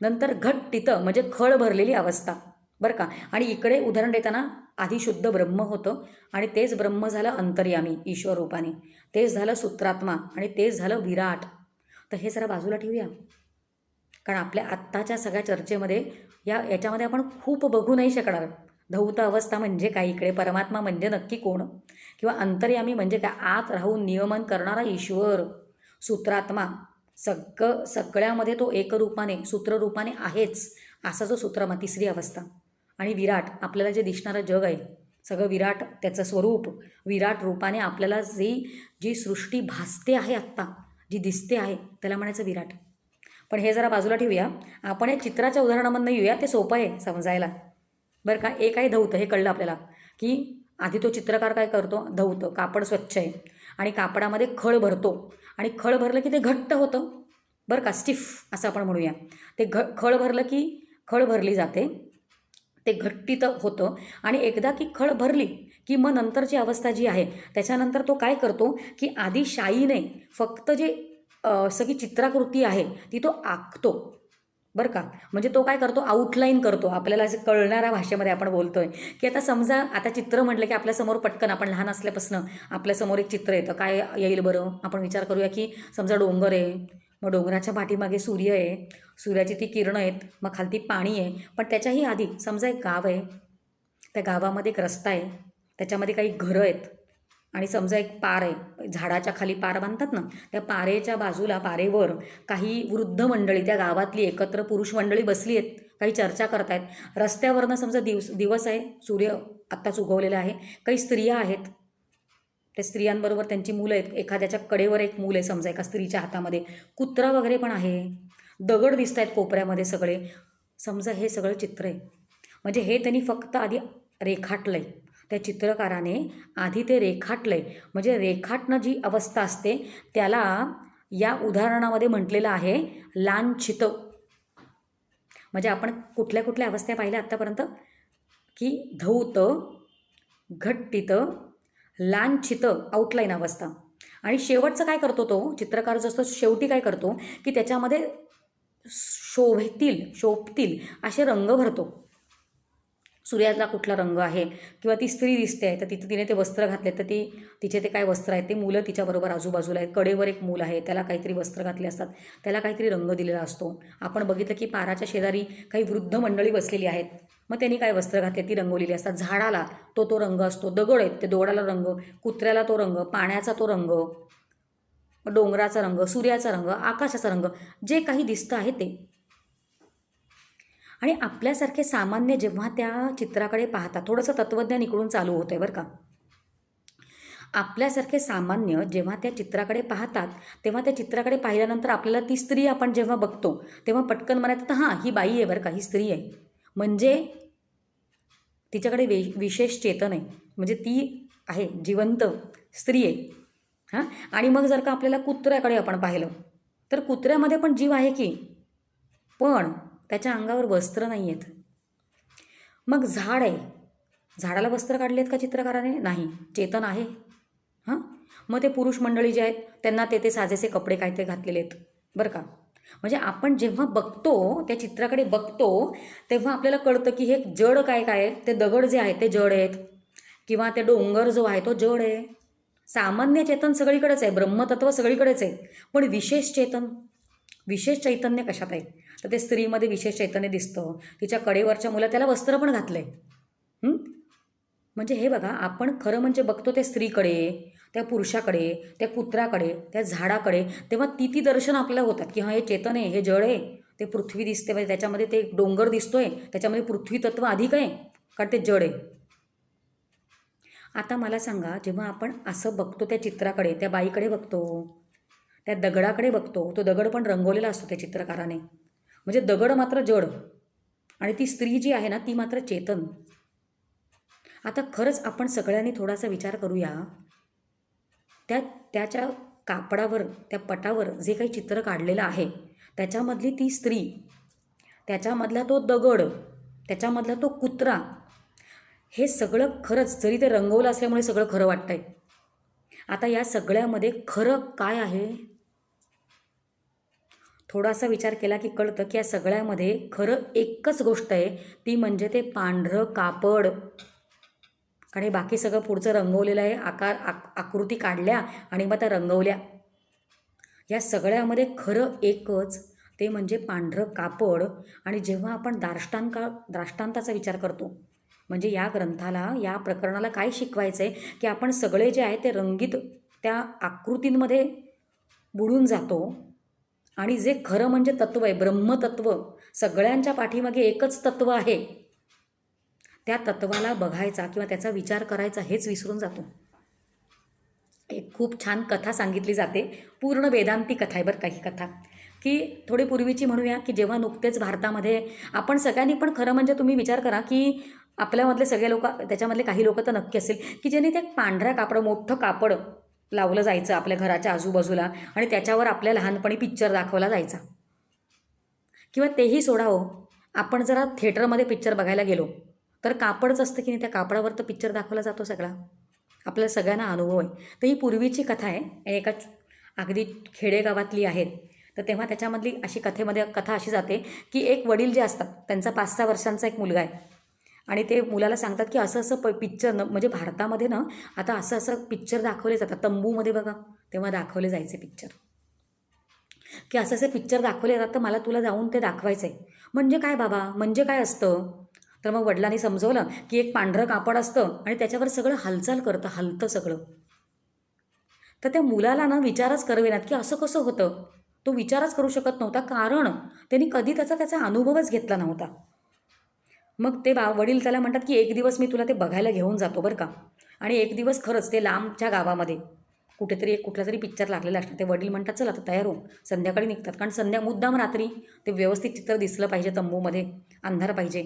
Speaker 3: नंतर घट्टित म्हणजे खळ भरलेली अवस्था, बरं का. आणि इकडे उदाहरण देताना आधी शुद्ध ब्रह्म होतं आणि तेच ब्रह्म झालं अंतर्यामी ईश्वर रूपाने, तेच झालं सूत्रात्मा आणि तेच झालं विराट. तर हे जरा बाजूला ठेवूया, कारण आपल्या आत्ताच्या सगळ्या चर्चेमध्ये याच्यामध्ये आपण खूप बघू नाही शकणार. धौत अवस्था म्हणजे काय, इकडे परमात्मा म्हणजे नक्की कोण, किंवा अंतर्यामी म्हणजे काय, आत राहून नियमन करणारा ईश्वर, सूत्रात्मा. सगळ्यामध्ये तो एकरूपाने सूत्ररूपाने आहेच, असा जो सूत्रमा तिसरी अवस्था. आणि विराट आपल्याला जे दिसणारं जग आहे सगळं विराट, त्याचं स्वरूप विराट रूपाने आपल्याला जी सृष्टी भासते आहे आत्ता, जी दिसते आहे त्याला म्हणायचं विराट. पण हे जरा बाजूला ठेवूया, आपण या चित्राच्या उदाहरणामधनं येऊया, ते सोपं आहे समजायला, बरं का. एक आहे धौत, हे कळलं आपल्याला की आधी तो चित्रकार काय करतो, धौत कापड स्वच्छ आहे आणि कापडामध्ये खळ भरतो आणि खळ भरलं की ते घट्ट होतं, बरं का, स्टिफ असं आपण म्हणूया. ते खळ भरलं की खळ भरली जाते, ते घट्टित होतं. आणि एकदा की खळ भरली की मग नंतरची अवस्था जी आहे त्याच्यानंतर तो काय करतो की आधी शाईने फक्त जे सगळी चित्राकृती आहे ती तो आखतो, बरं का. म्हणजे तो काय करतो, आउटलाईन करतो. आपल्याला असं कळणाऱ्या भाषेमध्ये आपण बोलतो आहे की आता समजा आता चित्र म्हटलं की आपल्यासमोर पटकन, आपण लहान असल्यापासून आपल्यासमोर एक चित्र येतं, काय येईल बरं, आपण विचार करूया की समजा डोंगर आहे, मग डोंगराच्या पाठीमागे सूर्य आहे, सूर्याची ती किरणं आहेत, मग खालती पाणी आहे. पण त्याच्याही आधी समजा एक गाव आहे, त्या गावामध्ये एक रस्ता आहे, त्याच्यामध्ये काही घरं आहेत आणि समजा एक पार आहे, झाडाच्या खाली पार बांधतात ना, त्या पारेच्या बाजूला, पारेवर काही वृद्ध मंडळी, त्या गावातली एकत्र पुरुष मंडळी बसली आहेत, काही चर्चा करतायत. रस्त्यावरनं समजा दिवस आहे, सूर्य आत्ताच उगवलेला आहे, काही स्त्रिया आहेत, त्या स्त्रियांबरोबर त्यांची मुलं आहेत, एखाद्याच्या कडेवर एक मूल आहे समजा एका स्त्रीच्या हातामध्ये, कुत्रा वगैरे पण आहे, दगड दिसत आहेत कोपऱ्यामध्ये सगळे. समजा हे सगळं चित्र आहे. म्हणजे हे त्यांनी फक्त आधी रेखाटलं आहे, त्या चित्रकाराने आधी ते रेखाटलं आहे. म्हणजे रेखाटणं जी अवस्था असते त्याला या उदाहरणामध्ये म्हटलेलं आहे लांछित. म्हणजे आपण कुठल्या कुठल्या अवस्था पाहिल्या आत्तापर्यंत की धौत, घट्टित, लांछित आउटलाईन अवस्था. आणि शेवटचं काय करतो तो चित्रकार जो असतो, शेवटी काय करतो की त्याच्यामध्ये शोभतील असे रंग भरतो. सूर्याला कुठला रंग आहे, किंवा ती स्त्री दिसते आहे तर तिने ते वस्त्र घातले तर तिचे ते काय वस्त्र आहेत, ते मुलं तिच्याबरोबर आजूबाजूला आहेत, कडेवर एक मूल आहे त्याला काहीतरी वस्त्र घातले असतात, त्याला काहीतरी रंग दिलेला असतो. आपण बघितलं की पाराच्या शेजारी काही वृद्ध मंडळी बसलेली आहेत, मग त्यांनी काय वस्त्र घातले ती रंगवलेली असतात. झाडाला तो रंग असतो, दगड आहेत ते दगडाला रंग, कुत्र्याला तो रंग, पाण्याचा तो रंग, डोंगराचा रंग, सूर्याचा रंग, आकाशाचा रंग, जे काही दिसतं आहे ते. आणि आपल्यासारखे सामान्य जेव्हा त्या चित्राकडे पाहतात, थोडंसं तत्त्वज्ञान इकडून चालू होतं आहे बरं का. आपल्यासारखे सामान्य जेव्हा त्या चित्राकडे पाहतात तेव्हा त्या चित्राकडे पाहिल्यानंतर आपल्याला ती स्त्री आपण जेव्हा बघतो तेव्हा पटकन म्हणायचं हां ही बाई आहे बरं का, ही स्त्री आहे, म्हणजे तिच्याकडे विशेष चेतन आहे, म्हणजे ती आहे जिवंत स्त्री आहे. हां, आणि मग जर का आपल्याला कुत्र्याकडे आपण पाहिलं तर कुत्र्यामध्ये पण जीव आहे की, पण त्याच्या अंगावर वस्त्र नाही आहेत. मग झाड आहे, झाडाला वस्त्र काढले आहेत का चित्रकाराने? नाही, चेतन आहे. हां, मग ते पुरुष मंडळी जे आहेत त्यांना ते साजेसे कपडे काय ते घातलेले आहेत बरं का. म्हणजे आपण जेव्हा बघतो त्या चित्राकडे बघतो तेव्हा आपल्याला कळतं की हे जड काय काय आहे, ते दगड जे आहेत ते जड आहेत, किंवा ते डोंगर जो आहे तो जड आहे. सामान्य चेतन सगळीकडेच आहे, ब्रह्मतत्व सगळीकडेच आहे, पण विशेष चेतन, विशेष चैतन्य कशात आहे? तर ते स्त्रीमध्ये विशेष चैतन्य दिसतं. तिच्या कडेवरच्या मुला त्याला वस्त्र पण घातलं आहे. म्हणजे हे बघा, आपण खरं म्हणजे बघतो त्या स्त्रीकडे, त्या पुरुषाकडे, त्या कुत्र्याकडे, त्या झाडाकडे, तेव्हा ती दर्शन आपल्याला होतात की हां हे चेतन आहे, हे जड आहे. ते पृथ्वी दिसते म्हणजे त्याच्यामध्ये ते डोंगर दिसतोय, त्याच्यामध्ये पृथ्वी तत्व अधिक आहे कारण ते जड आहे. आता मला सांगा, जेव्हा आपण असं बघतो त्या चित्राकडे, त्या बाईकडे बघतो, त्या दगडाकडे बघतो, तो दगड पण रंगवलेला असतो त्या चित्रकाराने, म्हणजे दगड मात्र जड आणि ती स्त्री जी आहे ना ती मात्र चेतन. आता खरंच आपण सगळ्यांनी थोडासा विचार करूया, त्याच्या कापडावर, त्या पटावर जे काही चित्र काढलेलं आहे त्याच्यामधली ती स्त्री, त्याच्यामधला तो दगड, त्याच्यामधला तो कुत्रा, हे सगळं खरंच, जरी ते रंगवलं असल्यामुळे सगळं खरं वाटतंय. आता या सगळ्यामध्ये खरं काय आहे? थोडासा विचार केला की कळतं की या सगळ्यामध्ये खरं एकच गोष्ट आहे, ती म्हणजे ते पांढरं कापड. कारण हे बाकी सगळं पुढचं रंगवलेलं आहे, आकृती काढल्या आणि मग त्या रंगवल्या. या सगळ्यामध्ये खरं एकच, ते म्हणजे पांढरं कापड. आणि जेव्हा आपण दाष्टांताचा विचार करतो, म्हणजे या ग्रंथाला, या प्रकरणाला काय शिकवायचं आहे की आपण सगळे जे आहे ते रंगीत त्या आकृतींमध्ये बुडून जातो आणि जे खरं म्हणजे तत्व आहे, ब्रह्मतत्व, सगळ्यांच्या पाठीमागे एकच तत्व आहे, त्या तत्वाला बघायचा किंवा त्याचा विचार करायचा हेच विसरून जातो. एक खूप छान कथा सांगितली जाते, पूर्ण वेदांती कथा आहे बरं का ही कथा, की थोडी पूर्वीची म्हणूया, की जेव्हा नुकतेच भारतामध्ये आपण सगळ्यांनी, पण खरं म्हणजे तुम्ही विचार करा की आपल्यामधले सगळे लोक, त्याच्यामधले काही लोक तर नक्की असेल की ज्यांनी ते पांढऱ्या कापड, मोठं कापड लावलं जायचं आपल्या घराच्या आजूबाजूला आणि त्याच्यावर आपल्या लहानपणी पिक्चर दाखवला जायचा. किंवा तेही सोडावं, आपण जरा थिएटरमध्ये पिक्चर बघायला गेलो तर कापडच असतं की नाही, त्या कापडावर तर पिक्चर दाखवला जातो सगळा, आपल्याला सगळ्यांना अनुभव आहे. तर ही पूर्वीची कथा आहे, एका अगदी खेडेगावातली आहे. तर तेव्हा त्याच्यामधली अशी कथा अशी जाते की एक वडील जे असतात, त्यांचा 5-6 वर्षांचा एक मुलगा आहे आणि ते मुलाला सांगतात की असं असं पिक्चर म्हणजे भारतामध्ये ना आता असं असं पिक्चर दाखवले जातात, तंबूमध्ये बघा तेव्हा दाखवले जायचे पिक्चर, की असं असं पिक्चर दाखवले जातात, तर मला तुला जाऊन ते दाखवायचं आहे. म्हणजे काय बाबा, म्हणजे काय असतं? तर मग वडिलांनी समजवलं की एक पांढरं कापड असतं आणि त्याच्यावर सगळं हालचाल करतं, हलतं सगळं. तर त्या मुलाला ना विचारच करवेनात की असं कसं होतं. तो विचारच करू शकत नव्हता, कारण त्यांनी कधी त्याचा अनुभवच घेतला नव्हता. मग ते वडील त्याला म्हणतात की एक दिवस मी तुला ते बघायला घेऊन जातो बरं का. आणि एक दिवस खरंच ते लांबच्या गावामध्ये कुठेतरी कुठला तरी पिक्चर लागलेला असणार. ते वडील म्हणतात चल आता तयार हो, संध्याकाळी निघतात, कारण मुद्दाम रात्री ते व्यवस्थित चित्र दिसलं पाहिजे, तंबूमध्ये अंधार पाहिजे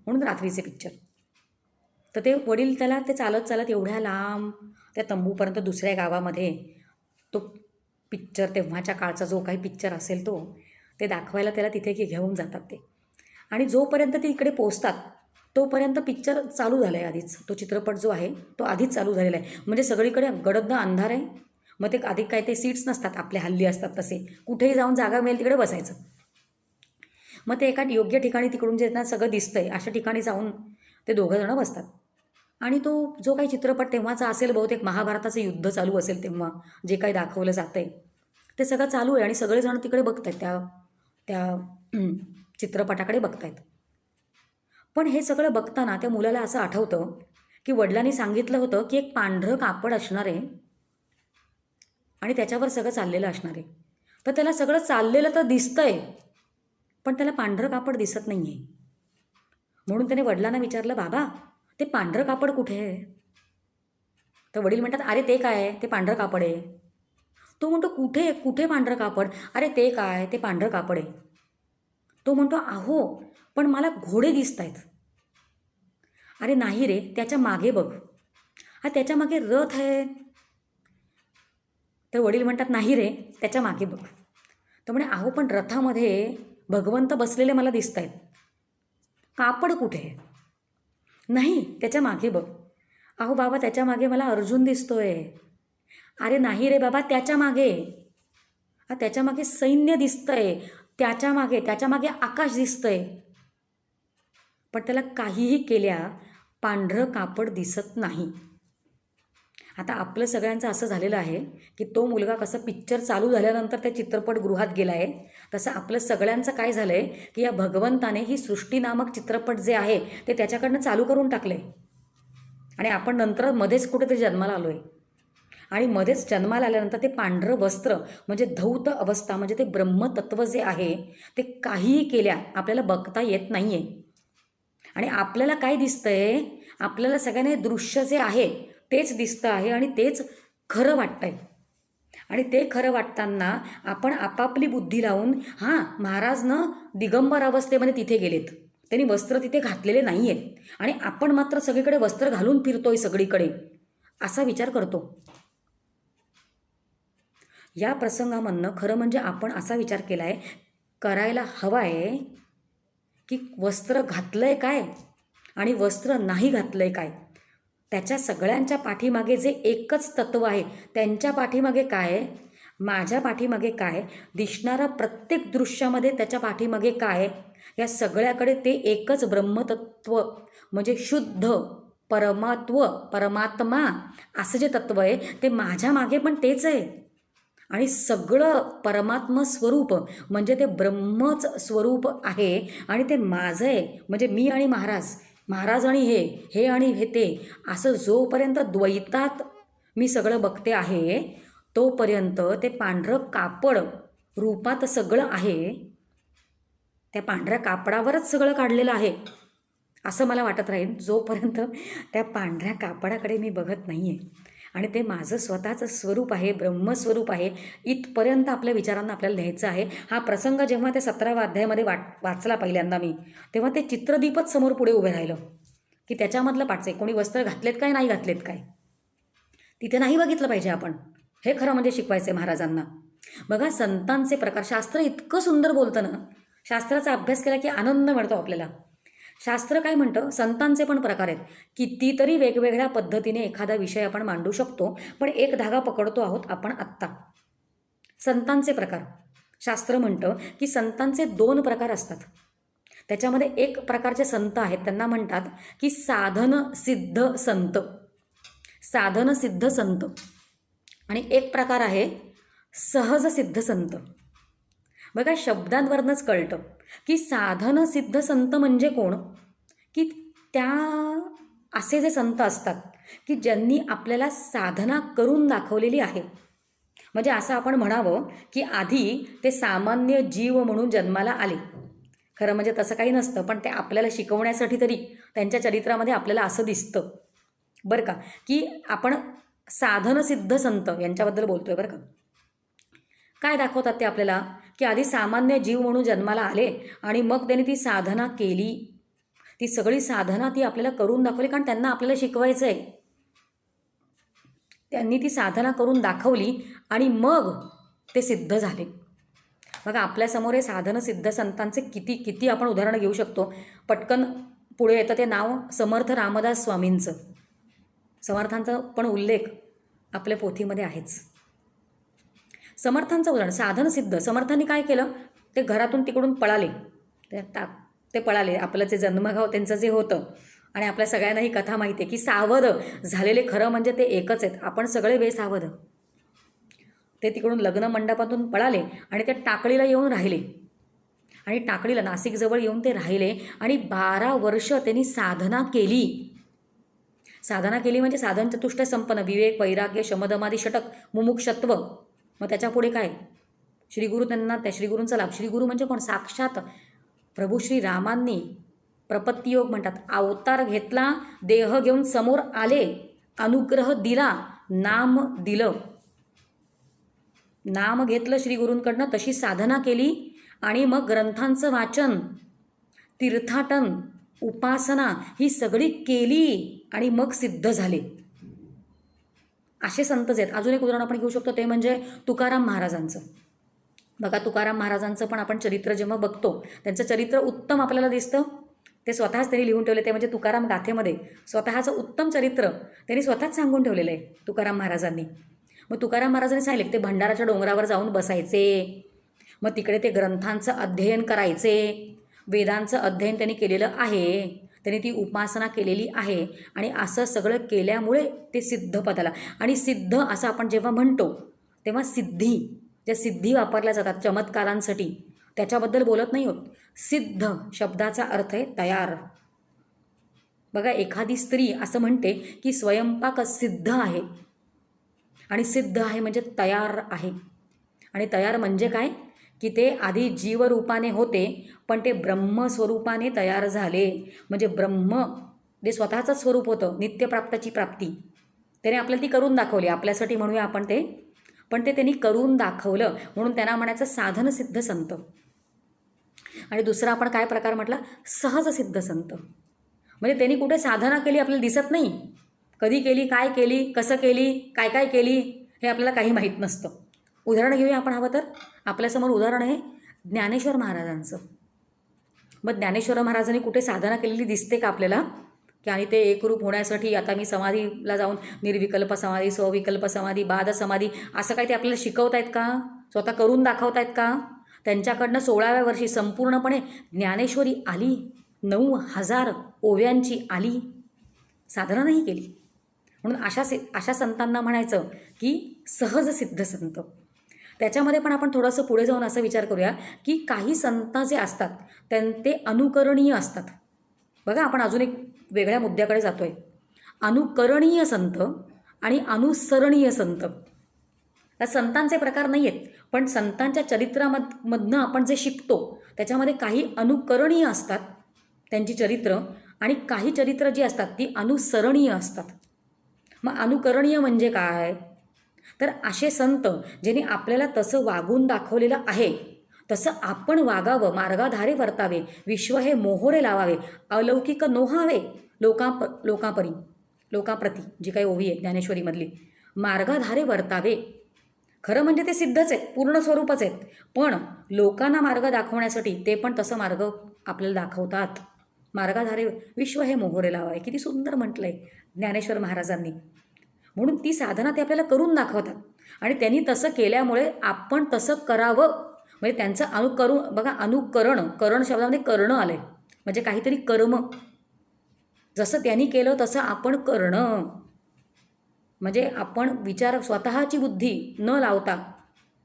Speaker 3: म्हणून रात्रीचे पिक्चर. तर ते वडील त्याला ते चालत चालत एवढ्या लांब त्या तंबूपर्यंत दुसऱ्या गावामध्ये तो पिक्चर, तेव्हाच्या काळचा जो काही पिक्चर असेल तो ते दाखवायला त्याला तिथे घेऊन जातात ते. आणि जोपर्यंत ते इकडे पोचतात तोपर्यंत पिक्चर चालू झाला आहे आधीच, तो चित्रपट जो आहे तो आधीच चालू झालेला आहे. म्हणजे सगळीकडे गडद अंधार आहे. मग ते आधी काय ते सीट्स नसतात, आपले हल्ली असतात तसे, कुठेही जाऊन जागा मिळेल तिकडे बसायचं. मग ते एका योग्य ठिकाणी तिकडून जे सगळं दिसतंय अशा ठिकाणी जाऊन ते दोघंजणं बसतात. आणि तो जो काही चित्रपट तेव्हाचा असेल, बहुतेक महाभारताचं युद्ध चालू असेल तेव्हा जे काही दाखवलं जातं आहे ते सगळं चालू आहे आणि सगळेजण तिकडे बघत आहेत, त्या चित्रपटाकडे बघत आहेत. पण हे सगळं बघताना त्या मुलाला असं आठवतं की वडिलांनी सांगितलं होतं की एक पांढरं कापड असणार आहे आणि त्याच्यावर सगळं चाललेलं असणार आहे. तर त्याला सगळं चाललेलं तर दिसतंय, पण त्याला पांढरं कापड दिसत नाही आहे. म्हणून त्याने वडिलांना विचारलं, बाबा ते पांढरं कापड कुठे आहे? तर वडील म्हणतात, अरे ते काय आहे, ते पांढरं कापड आहे. तो म्हणतो, कुठे कुठे पांढरं कापड? अरे ते काय, ते पांढरं कापड आहे. तो म्हणतो, अहो पण मला घोडे दिसत आहेत. अरे नाही रे, त्याच्या मागे बघ, हा त्याच्या मागे रथ आहे. तर वडील म्हणतात, नाही रे, त्याच्या मागे बघ. तर म्हणे, अहो पण रथामध्ये भगवंत बसलेले मला दिसत आहेत, कापड कुठे आहे? नाही, त्याच्या मागे बघ. अहो बाबा, त्याच्या मागे मला अर्जुन दिसतोय. अरे नाही रे बाबा, त्याच्या मागे, त्याच्या मागे सैन्य दिसतंय, त्याच्या मागे आकाश दिसतंय. पण त्याला काहीही केल्या पांढरं कापड दिसत नाही. आता आपलं सगळ्यांचं असं झालेलं आहे की तो मुलगा कसं पिक्चर चालू झाल्यानंतर त्या चित्रपटगृहात गेला आहे, तसं आपलं सगळ्यांचं काय झालं आहे की या भगवंताने ही सृष्टी नामक चित्रपट जे आहे ते त्याच्याकडनं चालू करून टाकलं आहे. आणि आपण नंतर मध्येच कुठेतरी जन्माला आलो आहे. आणि मध्येच जन्माला आल्यानंतर ते पांढरं वस्त्र म्हणजे धौत अवस्था म्हणजे ते ब्रह्मतत्व जे आहे ते काहीही केल्या आपल्याला बघता येत नाही आहे. आणि आपल्याला काय दिसतंय, आपल्याला सगळ्यांना हे दृश्य जे आहे तेच दिसतं आहे आणि तेच खरं वाटतंय. आणि ते खरं वाटताना आपण आपापली बुद्धी लावून महाराज ना दिगंबर अवस्थेमध्ये तिथे गेलेत, त्यांनी वस्त्र तिथे घातलेले नाही आहेत आणि आपण मात्र सगळीकडे वस्त्र घालून फिरतोय सगळीकडे, असा विचार करतो. या प्रसंगामधनं खरं म्हणजे आपण असा विचार केला आहे, करायला हवा आहे की वस्त्र घातलंय काय आणि वस्त्र नाही घातलंय काय. त्याच्या सगळ्यांच्या पाठीमागे जे एकच तत्व आहे, त्यांच्या पाठीमागे काय, माझ्या पाठीमागे काय, दिसणारा प्रत्येक दृश्यामध्ये त्याच्या पाठीमागे काय, या सगळ्याकडे ते एकच ब्रह्मतत्व म्हणजे शुद्ध परमात्मा असं जे तत्व आहे ते माझ्या मागे पण तेच आहे. आणि सगळं परमात्म स्वरूप म्हणजे ते ब्रह्मच स्वरूप आहे आणि ते माझं आहे. म्हणजे मी आणि महाराज आणि हे आणि ते असं जोपर्यंत द्वैतात मी सगळं बघते आहे तोपर्यंत ते पांढरं कापड रूपात सगळं आहे, त्या पांढऱ्या कापडावरच सगळं काढलेलं आहे असं मला वाटत राहील जोपर्यंत त्या पांढऱ्या कापडाकडे मी बघत नाही आहे. आणि ते माझं स्वतःचं स्वरूप आहे, ब्रह्मस्वरूप आहे, इथपर्यंत आपल्या विचारांना आपल्याला लिहायचं आहे. हा प्रसंग जेव्हा ते 17व्या अध्यायामध्ये वाचला पहिल्यांदा मी, तेव्हा ते चित्रदीपच समोर पुढे उभे राहिलं की त्याच्यामधलं पाठचे कोणी वस्त्र घातलेत काय नाही घातलेत काय, तिथे नाही बघितलं पाहिजे आपण. हे खरं म्हणजे शिकवायचं आहे महाराजांना. बघा संतांचे प्रकार, शास्त्र इतकं सुंदर बोलतं ना, शास्त्राचा अभ्यास केला की आनंद मिळतो आपल्याला. शास्त्र काय म्हणतं, संतांचे पण प्रकार आहेत. कितीतरी वेगवेगळ्या पद्धतीने एखादा विषय आपण मांडू शकतो, पण एक धागा पकडतो आहोत आपण आत्ता. संतांचे प्रकार, शास्त्र म्हणतं की संतांचे 2 प्रकार असतात. त्याच्यामध्ये एक प्रकारचे संत आहेत त्यांना म्हणतात की साधन सिद्ध संत, साधन सिद्ध संत. आणि एक प्रकार आहे सहज सिद्ध संत. बघा शब्दांवरनंच कळतं की साधन सिद्ध संत म्हणजे कोण, की त्या असे जे संत असतात की ज्यांनी आपल्याला साधना करून दाखवलेली आहे. म्हणजे असं आपण म्हणावं की आधी ते सामान्य जीव म्हणून जन्माला आले. खरं म्हणजे तसं काही नसतं, पण ते आपल्याला शिकवण्यासाठी तरी त्यांच्या चरित्रामध्ये आपल्याला असं दिसतं बरं का, की आपण साधनसिद्ध संत यांच्याबद्दल बोलतोय बरं का. काय दाखवतात ते आपल्याला, की आधी सामान्य जीव म्हणून जन्माला आले आणि मग त्यांनी ती साधना केली. ती सगळी साधना ती आपल्याला करून दाखवली, कारण त्यांना आपल्याला शिकवायचं आहे. त्यांनी ती साधना करून दाखवली आणि मग ते सिद्ध झाले. बघा आपल्यासमोर हे साधन सिद्ध संतांचे किती किती आपण उदाहरणं घेऊ शकतो. पटकन पुढे येतं ते नाव समर्थ रामदास स्वामींचं. समर्थांचा पण उल्लेख आपल्या पोथीमध्ये आहेच. समर्थांचं उदाहरण साधन सिद्ध. समर्थांनी काय केलं, ते घरातून तिकडून पळाले, ते पळाले. आपलं जे जन्मगाव त्यांचं जे होतं, आणि आपल्या सगळ्यांना ही कथा माहिती आहे की सावध झालेले खरं म्हणजे ते एकच आहेत, आपण सगळे बेसावध. ते तिकडून लग्न मंडपातून पळाले आणि ते टाकळीला येऊन राहिले. आणि टाकळीला नाशिकजवळ येऊन ते राहिले आणि 12 वर्ष त्यांनी साधना केली. साधना केली म्हणजे साधन चतुष्टय संपन्न, विवेक वैराग्य शमदमादी षटक मुमुक्षत्व. मग त्याच्या पुढे काय, श्रीगुरु त्यांना त्या श्रीगुरूंचा लाभ. श्रीगुरू म्हणजे कोण, साक्षात प्रभू श्रीरामांनी प्रपत्तियोग म्हणतात, अवतार घेतला, देह घेऊन समोर आले अनुग्रह दिला, नाम दिलं, नाम घेतलं श्री गुरूंकडनं, तशी साधना केली आणि मग ग्रंथांचं वाचन, तीर्थाटन, उपासना ही सगळी केली आणि मग सिद्ध झाले. असे संतच आहेत. अजून एक उदाहरण आपण घेऊ शकतो, ते म्हणजे तुकाराम महाराजांचं. बघा, तुकाराम महाराजांचं पण आपण चरित्र जेव्हा बघतो, त्यांचं चरित्र उत्तम आपल्याला दिसतं. ते स्वतःच त्यांनी लिहून ठेवले, ते म्हणजे तुकाराम गाथेमध्ये स्वतःचं उत्तम चरित्र त्यांनी स्वतःच सांगून ठेवलेलं आहे तुकाराम महाराजांनी. मग तुकाराम महाराजांनी सांगितले, ते भंडाराच्या डोंगरावर जाऊन बसायचे, मग तिकडे ते ग्रंथांचं अध्ययन करायचे, वेदांचं अध्ययन त्यांनी केलेलं आहे, त्यांनी ती उपासना केलेली आहे आणि असं सगळं केल्यामुळे ते सिद्ध पदाला. आणि सिद्ध असं आपण जेव्हा म्हणतो तेव्हा सिद्धी, ज्या सिद्धी वापरल्या जातात चमत्कारांसाठी, त्याच्याबद्दल बोलत नाही होत. सिद्ध शब्दाचा अर्थ आहे तयार. बघा, एखादी स्त्री असं म्हणते की स्वयंपाक सिद्ध आहे, आणि सिद्ध आहे म्हणजे तयार आहे. आणि तयार म्हणजे काय, की ते आधी जीवरूपाने होते पण ते ब्रह्मस्वरूपाने तयार झाले. म्हणजे ब्रह्म जे स्वतःचं स्वरूप होतं, नित्यप्राप्ताची प्राप्ती, त्याने आपल्याला ती करून दाखवली. आपल्यासाठी म्हणूया आपण ते, पण ते त्यांनी करून दाखवलं म्हणून त्यांना म्हणायचं साधनसिद्ध संत. आणि दुसरा आपण काय प्रकार म्हटला, सहजसिद्ध संत. म्हणजे त्यांनी कुठे साधना केली आपल्याला दिसत नाही, कधी केली, काय केली, कसं केली, काय काय केली हे आपल्याला काही माहीत नसतं. उदाहरण घेऊया आपण हवं तर. आपल्यासमोर उदाहरण आहे ज्ञानेश्वर महाराजांचं. मग ज्ञानेश्वर महाराजांनी कुठे साधना केलेली दिसते का आपल्याला, की आणि ते एकरूप होण्यासाठी आता मी समाधीला जाऊन निर्विकल्प समाधी, स्वविकल्प समाधी, बाद समाधी असं काही ते आपल्याला शिकवतायत का, स्वतः करून दाखवतायत का? त्यांच्याकडनं 16व्या वर्षी संपूर्णपणे ज्ञानेश्वरी आली, 9,000 ओव्यांची आली, साधना नाही केली. म्हणून अशा संतांना म्हणायचं की सहज सिद्ध संत. त्याच्यामध्ये पण आपण थोडंसं पुढे जाऊन असं विचार करूया की काही संत जे असतात ते अनुकरणीय असतात. बघा, आपण अजून एक वेगळ्या मुद्द्याकडे जातो आहे. अनुकरणीय संत आणि अनुसरणीय संत, या संतांचे प्रकार नाही आहेत, पण संतांच्या चरित्रामधनं आपण जे शिकतो त्याच्यामध्ये काही अनुकरणीय असतात त्यांची चरित्र, आणि काही चरित्र जी असतात ती अनुसरणीय असतात. मग अनुकरणीय म्हणजे काय, तर असे संत ज्यांनी आपल्याला तसं वागून दाखवलेलं आहे तसं आपण वागावं, मार्गाधारे वर्तावे, विश्व हे मोहोरे लावावे, अलौकिक नोहावे लोकाप्रती, जी काही ओवी आहे ज्ञानेश्वरीमधली, मार्गाधारे वर्तावे. खरं म्हणजे ते सिद्धच आहेत, पूर्ण स्वरूपच आहेत, पण लोकांना मार्ग दाखवण्यासाठी ते पण तसं मार्ग आपल्याला दाखवतात. मार्गाधारे विश्व हे मोहोरे लावावे, किती सुंदर म्हटलं आहे ज्ञानेश्वर महाराजांनी. म्हणून ती साधना ते आपल्याला करून दाखवतात आणि त्यांनी तसं केल्यामुळे आपण तसं करावं. म्हणजे त्यांचं अनुकरण, बघा, अनुकरण, करण शब्दामध्ये करणं आलं आहे, म्हणजे काहीतरी कर्म, जसं त्यांनी केलं तसं आपण करणं. म्हणजे आपण विचार, स्वतःची बुद्धी न लावता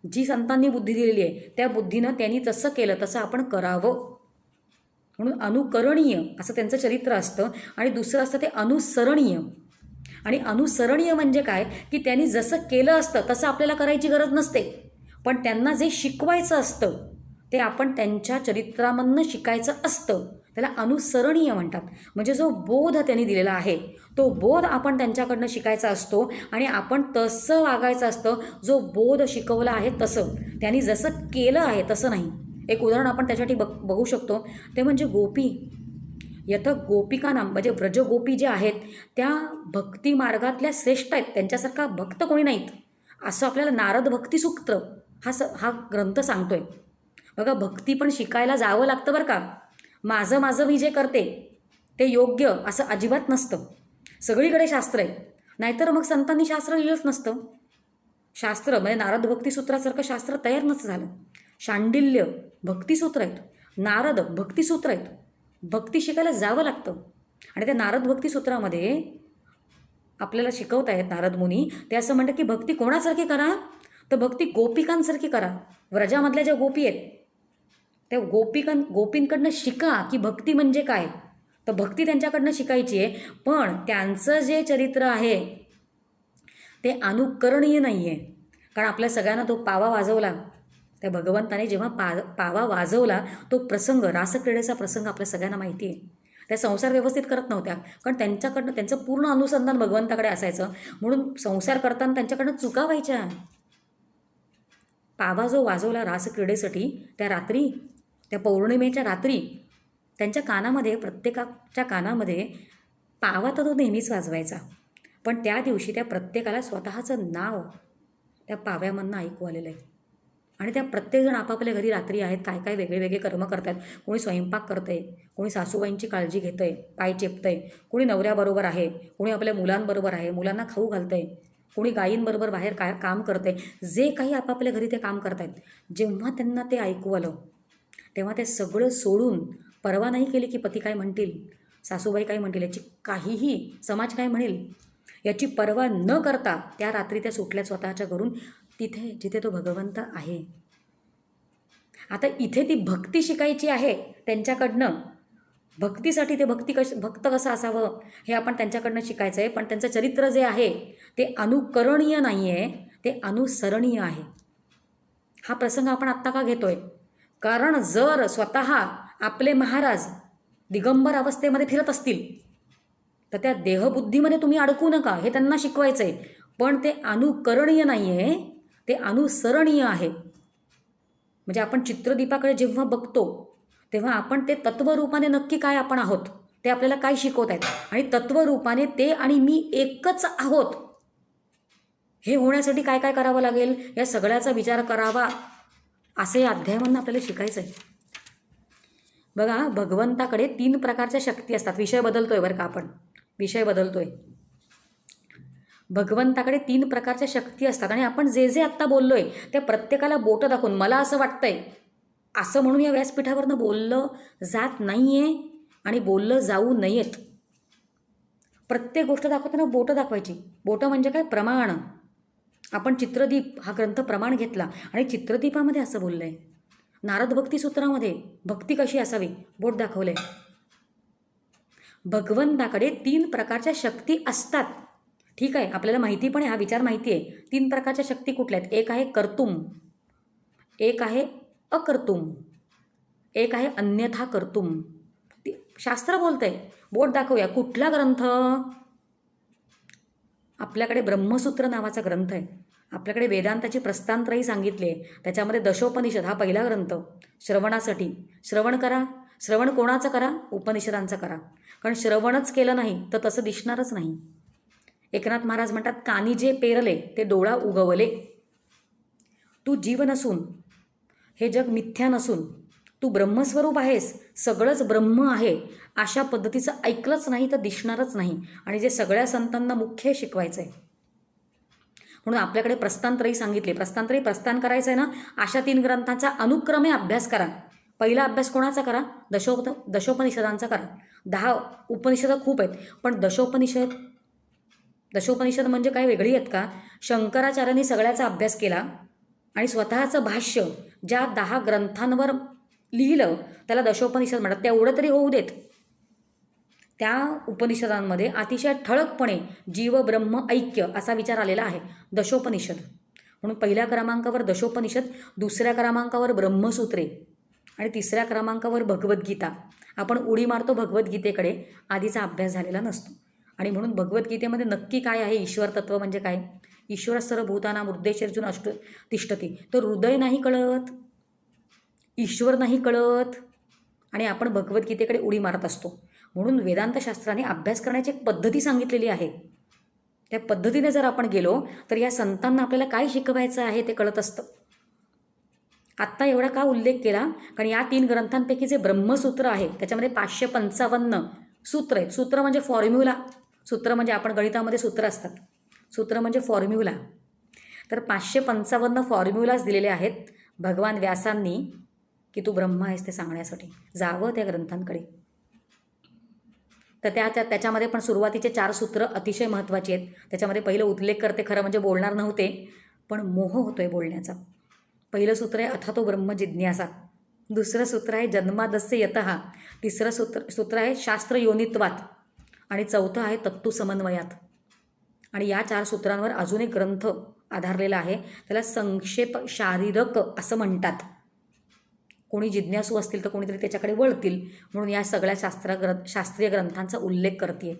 Speaker 3: जी संतांनी बुद्धी दिलेली आहे त्या बुद्धीनं त्यांनी तसं केलं तसं आपण करावं. म्हणून अनुकरणीय असं त्यांचं चरित्र असतं. आणि दुसरं असतं ते अनुसरणीय. आणि अनुसरणीय म्हणजे काय, की त्यांनी जसं केलं असतं तसं आपल्याला करायची गरज नसते, पण त्यांना जे शिकवायचं असतं ते आपण त्यांच्या चरित्रामधनं शिकायचं असतं, त्याला अनुसरणीय म्हणतात. म्हणजे जो बोध त्यांनी दिलेला आहे तो बोध आपण त्यांच्याकडनं शिकायचा असतो आणि आपण तसं वागायचं असतं, जो बोध शिकवला आहे तसं. त्यांनी जसं केलं आहे तसं नाही. एक उदाहरण आपण त्याच्यासाठी बघू शकतो, ते म्हणजे गोपी. यथं गोपिकांना, म्हणजे व्रजगोपी जे आहेत त्या भक्ती मार्गातल्या श्रेष्ठ आहेत, त्यांच्यासारखा भक्त कोणी नाहीत, असं आपल्याला नारद भक्तिसूत्र हा ग्रंथ सांगतोय. बघा, भक्ती पण शिकायला जावं लागतं बरं का. माझं मी जे करते ते योग्य असं अजिबात नसतं. सगळीकडे शास्त्र आहे, नाहीतर मग संतांनी शास्त्र लिहिलंच नसतं. शास्त्र म्हणजे नारद भक्तिसूत्रासारखं शास्त्र तयार नसतं झालं. शांडिल्य भक्तिसूत्र आहेत, नारद भक्तिसूत्र आहेत. भक्ती शिकायला जावं लागतं. आणि त्या नारद भक्तिसूत्रामध्ये आपल्याला शिकवतायत नारद मुनी, ते असं म्हणतात की भक्ती कोणासारखी करा, तर भक्ती गोपिकांसारखी करा. व्रजामधल्या ज्या गोपी आहेत त्या गोपींकडनं शिका की भक्ती म्हणजे काय. तर भक्ती त्यांच्याकडनं शिकायची आहे, पण त्यांचं जे चरित्र आहे ते अनुकरणीय नाही आहे. कारण आपल्या सगळ्यांना तो पावा वाजवला, त्या भगवंताने जेव्हा पावा वाजवला तो प्रसंग, रासक्रीडेचा प्रसंग आपल्या सगळ्यांना माहिती आहे. त्या संसार व्यवस्थित करत नव्हत्या, कारण त्यांच्याकडनं त्यांचं पूर्ण अनुसंधान भगवंताकडे असायचं. म्हणून संसार करताना त्यांच्याकडनं चुका व्हायच्या. पावा जो वाजवला रासक्रीडेसाठी त्या रात्री, त्या पौर्णिमेच्या रात्री, त्यांच्या कानामध्ये, प्रत्येकाच्या कानामध्ये पावा तर तो नेहमीच वाजवायचा, पण त्या दिवशी त्या प्रत्येकाला स्वतःचं नाव त्या पाव्यामधनं ऐकू आलेलं आहे. आणि त्या प्रत्येकजण आपापल्या घरी रात्री आहेत, काय काय वेगळे वेगळे कर्म करतात. कोणी स्वयंपाक करतंय, कोणी सासूबाईंची काळजी घेतंय, पाय चेपतंय, कोणी नवऱ्याबरोबर आहे, कोणी आपल्या मुलांबरोबर आहे, मुलांना खाऊ घालतंय, कोणी गायींबरोबर बाहेर काय काम करतंय. जे काही आपापल्या घरी ते काम करतायत, जेव्हा त्यांना ते ऐकू आलं तेव्हा ते सगळं सोडून, पर्वा नाही केली की पती काय म्हणतील, सासूबाई काय म्हणतील, याची काहीही, समाज काय म्हणेल याची पर्वा न करता त्या रात्री त्या सुटल्या स्वतःच्या घरून, तिथे जिथे तो भगवंत आहे. आता इथे ती भक्ती शिकायची आहे त्यांच्याकडनं. भक्तीसाठी ते भक्त कसं असावं हे आपण त्यांच्याकडनं शिकायचं आहे. पण त्यांचं चरित्र जे आहे ते अनुकरणीय नाही आहे, ते अनुसरणीय आहे. हा प्रसंग आपण आत्ता का घेतोय? कारण जर स्वतः आपले महाराज दिगंबर अवस्थेमध्ये फिरत असतील तर त्या देहबुद्धीमध्ये तुम्ही अडकू नका, हे त्यांना शिकवायचं आहे. पण ते अनुकरणीय नाही आहे, ते अनुसरणीय आहे. म्हणजे आपण चित्रदीपाकडे जेव्हा बघतो तेव्हा आपण ते तत्वरूपाने नक्की काय आपण आहोत ते आपल्याला काय शिकवत आहेत, आणि तत्वरूपाने ते आणि मी एकच आहोत हे होण्यासाठी काय काय करावं लागेल या सगळ्याचा विचार करावा, असे या अध्यायामधून आपल्याला शिकायचं आहे. बघा, भगवंताकडे 3 प्रकारच्या शक्ती असतात. विषय बदलतोय बरं का, आपण विषय बदलतोय. भगवंताकडे 3 प्रकारच्या शक्ती असतात, आणि आपण जे जे आत्ता बोललोय त्या प्रत्येकाला बोटं दाखवून मला असं वाटतंय असं म्हणून या व्यासपीठावरनं बोललं जात नाही आहे आणि बोललं जाऊ नयेत. प्रत्येक गोष्ट दाखवताना बोटं दाखवायची. बोटं म्हणजे काय? प्रमाण. आपण चित्रदीप हा ग्रंथ प्रमाण घेतला आणि चित्रदीपामध्ये असं बोललं आहे. नारद भक्तिसूत्रामध्ये भक्ती कशी असावी बोट दाखवलं आहे. भगवंताकडे 3 प्रकारच्या शक्ती असतात. ठीक आहे, आपल्याला माहिती पण आहे, हा विचार माहिती आहे. 3 प्रकारच्या शक्ती कुठल्या आहेत? एक आहे कर्तुम, एक आहे अकर्तुम, एक आहे अन्यथा कर्तुम. शास्त्र बोलतंय. बोट दाखवूया. कुठला ग्रंथ? आपल्याकडे ब्रह्मसूत्र नावाचा ग्रंथ आहे. आपल्याकडे वेदांताची प्रस्तांत्रही सांगितली आहे. त्याच्यामध्ये दशोपनिषद हा पहिला ग्रंथ श्रवणासाठी. श्रवण करा. श्रवण कोणाचं करा? उपनिषदांचं करा. कारण श्रवणच केलं नाही तर तसं दिसणारच नाही. एकनाथ महाराज म्हणतात, कानी जे पेरले ते डोळा उगवले. तू जीव नसून, हे जग मिथ्या नसून, तू ब्रह्मस्वरूप आहेस, सगळंच ब्रह्म आहे, अशा पद्धतीचं ऐकलंच नाही तर दिसणारच नाही. आणि जे सगळ्या संतांना मुख्य शिकवायचं आहे. म्हणून आपल्याकडे प्रस्तांत्रही सांगितले. प्रस्थान करायचं आहे ना, अशा 3 ग्रंथांचा अनुक्रमे अभ्यास करा. पहिला अभ्यास कोणाचा करा? दशोपनिषदांचा करा. 10 उपनिषदं खूप आहेत, पण दशोपनिषद म्हणजे काय वेगळी आहेत का? शंकराचार्यांनी सगळ्याचा अभ्यास केला आणि स्वतःचं भाष्य ज्या 10 ग्रंथांवर लिहिलं त्याला दशोपनिषद म्हणतात. तेवढं तरी होऊ देत. त्या उपनिषदांमध्ये अतिशय ठळकपणे जीव ब्रह्म ऐक्य असा विचार आलेला आहे. दशोपनिषद म्हणून पहिल्या क्रमांकावर दशोपनिषद, दुसऱ्या क्रमांकावर ब्रह्मसूत्रे आणि तिसऱ्या क्रमांकावर भगवद्गीता. आपण उडी मारतो भगवद्गीतेकडे, आधीचा अभ्यास झालेला नसतो. आणि म्हणून भगवद्गीतेमध्ये नक्की काय आहे? ईश्वर तत्व म्हणजे काय? ईश्वर सर्वभूतानां हृदयेषु अष्ट तिष्ठती. तर हृदय नाही कळत, ईश्वर नाही कळत, आणि आपण भगवद्गीतेकडे उडी मारत असतो. म्हणून वेदांतशास्त्राने अभ्यास करण्याची एक पद्धती सांगितलेली आहे. त्या पद्धतीने जर आपण गेलो तर या संतांना आपल्याला काय शिकवायचं आहे ते कळत असतं. आत्ता एवढा का उल्लेख केला? कारण या 3 ग्रंथांपैकी जे ब्रह्मसूत्र आहे त्याच्यामध्ये 555 सूत्र आहेत. सूत्र म्हणजे फॉर्म्युला. सूत्र म्हणजे आपण गणितामध्ये सूत्र असतात. सूत्र म्हणजे फॉर्म्युला. तर 555 फॉर्म्युलाज दिलेले आहेत भगवान व्यासांनी की तू ब्रह्म आहेस ते सांगण्यासाठी. जावं त्या ग्रंथांकडे. तर त्याच्यामध्ये पण सुरुवातीचे 4 सूत्र अतिशय महत्त्वाची आहेत. त्याच्यामध्ये पहिलं उल्लेख करते, खरं म्हणजे बोलणार नव्हते पण मोह होतोय बोलण्याचा. पहिलं सूत्र आहे अथातो ब्रह्म जिज्ञासा. दुसरं सूत्र आहे जन्मादस्य यतः. तिसरं सूत्र आहे शास्त्र योनित्वात. आणि चौथं आहे तत्तु समन्वयात. आणि या 4 सूत्रांवर अजून एक ग्रंथ आधारलेला आहे, त्याला संक्षेप शारीरक असं म्हणतात. कोणी जिज्ञासू असतील तर कोणीतरी त्याच्याकडे वळतील, म्हणून या सगळ्या शास्त्रीय ग्रंथांचा उल्लेख करते.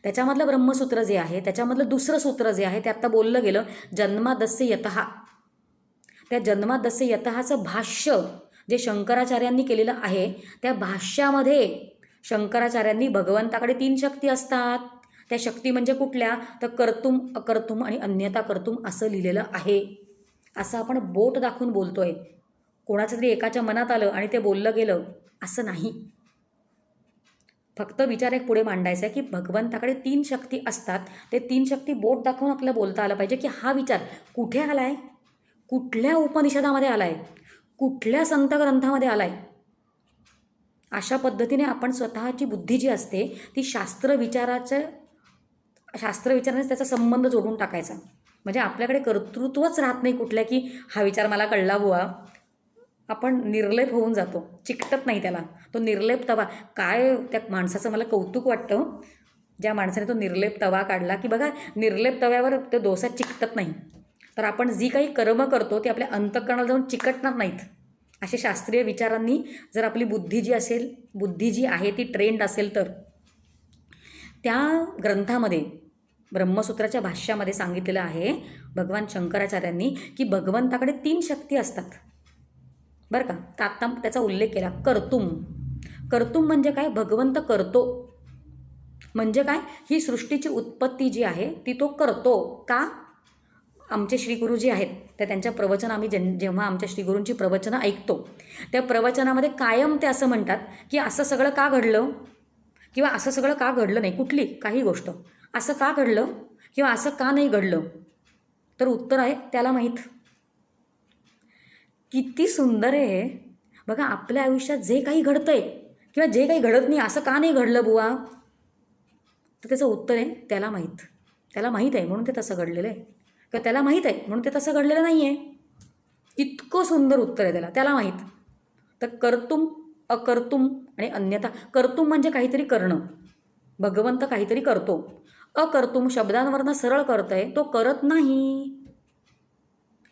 Speaker 3: त्याच्यामधलं ब्रह्मसूत्र जे आहे, त्याच्यामधलं दुसरं सूत्र जे आहे ते आत्ता बोललं गेलं, जन्मादस्य यतः. त्या जन्मादस्य यतःचं भाष्य जे शंकराचार्यांनी केलेलं आहे, त्या भाष्यामध्ये शंकराचार्यांनी भगवंताकडे 3 शक्ती असतात. त्या शक्ती म्हणजे कुठल्या, तर कर्तुम, अकर्तुम आणि अन्यथा कर्तुम असं लिहिलेलं आहे. असं आपण बोट दाखवून बोलतोय, कोणाचं तरी एकाच्या मनात आलं आणि ते बोललं गेलं असं नाही. फक्त विचार एक पुढे मांडायचा आहे की भगवंताकडे 3 शक्ती असतात. ते 3 शक्ती बोट दाखवून आपल्याला बोलता आलं पाहिजे की हा विचार कुठे आला आहे, कुठल्या उपनिषदामध्ये आला आहे, कुठल्या संत ग्रंथामध्ये आला आहे. अशा पद्धतीने आपण स्वतःची बुद्धी जी असते ती शास्त्रविचाराने त्याचा संबंध जोडून टाकायचा. म्हणजे आपल्याकडे कर्तृत्वच राहत नाही कुठल्या की हा विचार मला कळला बुवा. आपण निर्लेप होऊन जातो, चिकटत नाही त्याला. तो निर्लेप तवा, काय त्या माणसाचं मला कौतुक वाटतं, ज्या माणसाने तो निर्लेप तवा काढला की बघा निर्लेप तव्यावर ते डोसा चिकटत नाही. तर आपण जी काही कर्म करतो ते आपल्या अंतःकरणाला जाऊन चिकटणार नाहीत. असे शास्त्रीय विचारांनी जर आपली बुद्धी जी आहे ती ट्रेंड असेल तर. त्या ग्रंथामध्ये ब्रह्मसूत्राच्या भाष्यामध्ये सांगितलेलं आहे भगवान शंकराचार्यांनी की भगवंताकडे 3 शक्ती असतात बरं का. तर आत्ता त्याचा उल्लेख केला. कर्तुम म्हणजे काय, भगवंत करतो. म्हणजे काय, ही सृष्टीची उत्पत्ती जी आहे ती तो करतो. का, आमचे श्रीगुरुजी आहेत तर त्यांच्या प्रवचन आम्ही जेव्हा आमच्या श्रीगुरूंची प्रवचनं ऐकतो त्या प्रवचनामध्ये कायम ते असं म्हणतात की असं सगळं का घडलं किंवा असं सगळं का घडलं नाही, कुठली काही गोष्ट असं का घडलं किंवा असं का नाही घडलं, तर उत्तर आहे त्याला माहीत. किती सुंदर आहे बघा. आपल्या आयुष्यात जे काही घडतंय किंवा जे काही घडत नाही असं का नाही घडलं बुवा, तर त्याचं उत्तर आहे त्याला माहीत. त्याला माहीत आहे म्हणून ते तसं घडलेलं आहे, किंवा त्याला माहीत आहे म्हणून ते तसं घडलेलं नाही आहे. इतकं सुंदर उत्तर आहे त्याला माहीत. तर कर्तुम, अकर्तुम आणि अन्यथा. कर्तुम म्हणजे काहीतरी करणं, भगवंत काहीतरी करतो. अकर्तुम शब्दांवरनं सरळ करतंय, तो करत नाही.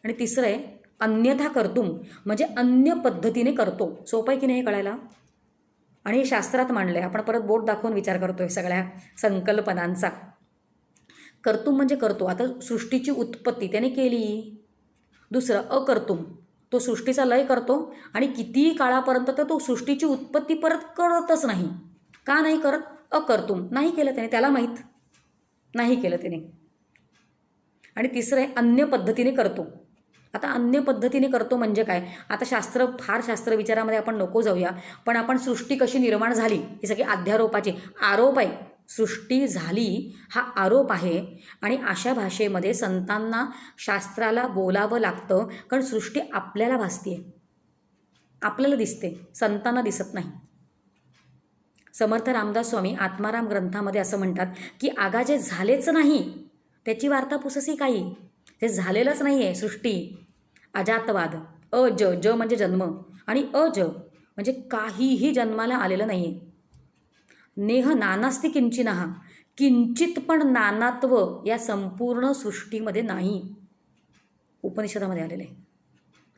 Speaker 3: आणि तिसरं आहे अन्यथा कर्तुम म्हणजे अन्य पद्धतीने करतो. सोपं आहे की नाही कळायला. आणि हे शास्त्रात मांडलं आहे. आपण परत बोट दाखवून विचार करतोय सगळ्या संकल्पनांचा. कर्तुम म्हणजे करतो. आता सृष्टीची उत्पत्ती त्याने केली. दुसरं अकर्तुम, तो सृष्टीचा लय करतो आणि कितीही काळापर्यंत तर तो सृष्टीची उत्पत्ती परत करतच नाही. का नाही करत, अकर्तुम, नाही केलं त्याने, त्याला माहीत नाही केलं त्याने. आणि तिसरं आहे अन्य पद्धतीने करतो. आता अन्य पद्धतीने करतो म्हणजे काय, आता शास्त्र विचारामध्ये आपण नको जाऊया, पण आपण सृष्टी कशी निर्माण झाली ही सगळी अध्यारोपाची आरोप आहे. सृष्टी झाली हा आरोप आहे. आणि अशा भाषेमध्ये संतांना शास्त्राला बोलावं लागतं, कारण सृष्टी आपल्याला भासते, आपल्याला दिसते, संतांना दिसत नाही. समर्थ रामदास स्वामी आत्माराम ग्रंथामध्ये असं म्हणतात की आगा जे झालेच नाही त्याची वार्ता पुससी काही. ते झालेलंच नाही आहे सृष्टी. अजातवाद, ज म्हणजे जन्म आणि अज म्हणजे काहीही जन्माला आलेलं नाही आहे. नेह नानास्ति किंचिनः, किंचित पण नानात्व या संपूर्ण सृष्टीमध्ये नाही. उपनिषदामध्ये आलेलं आहे.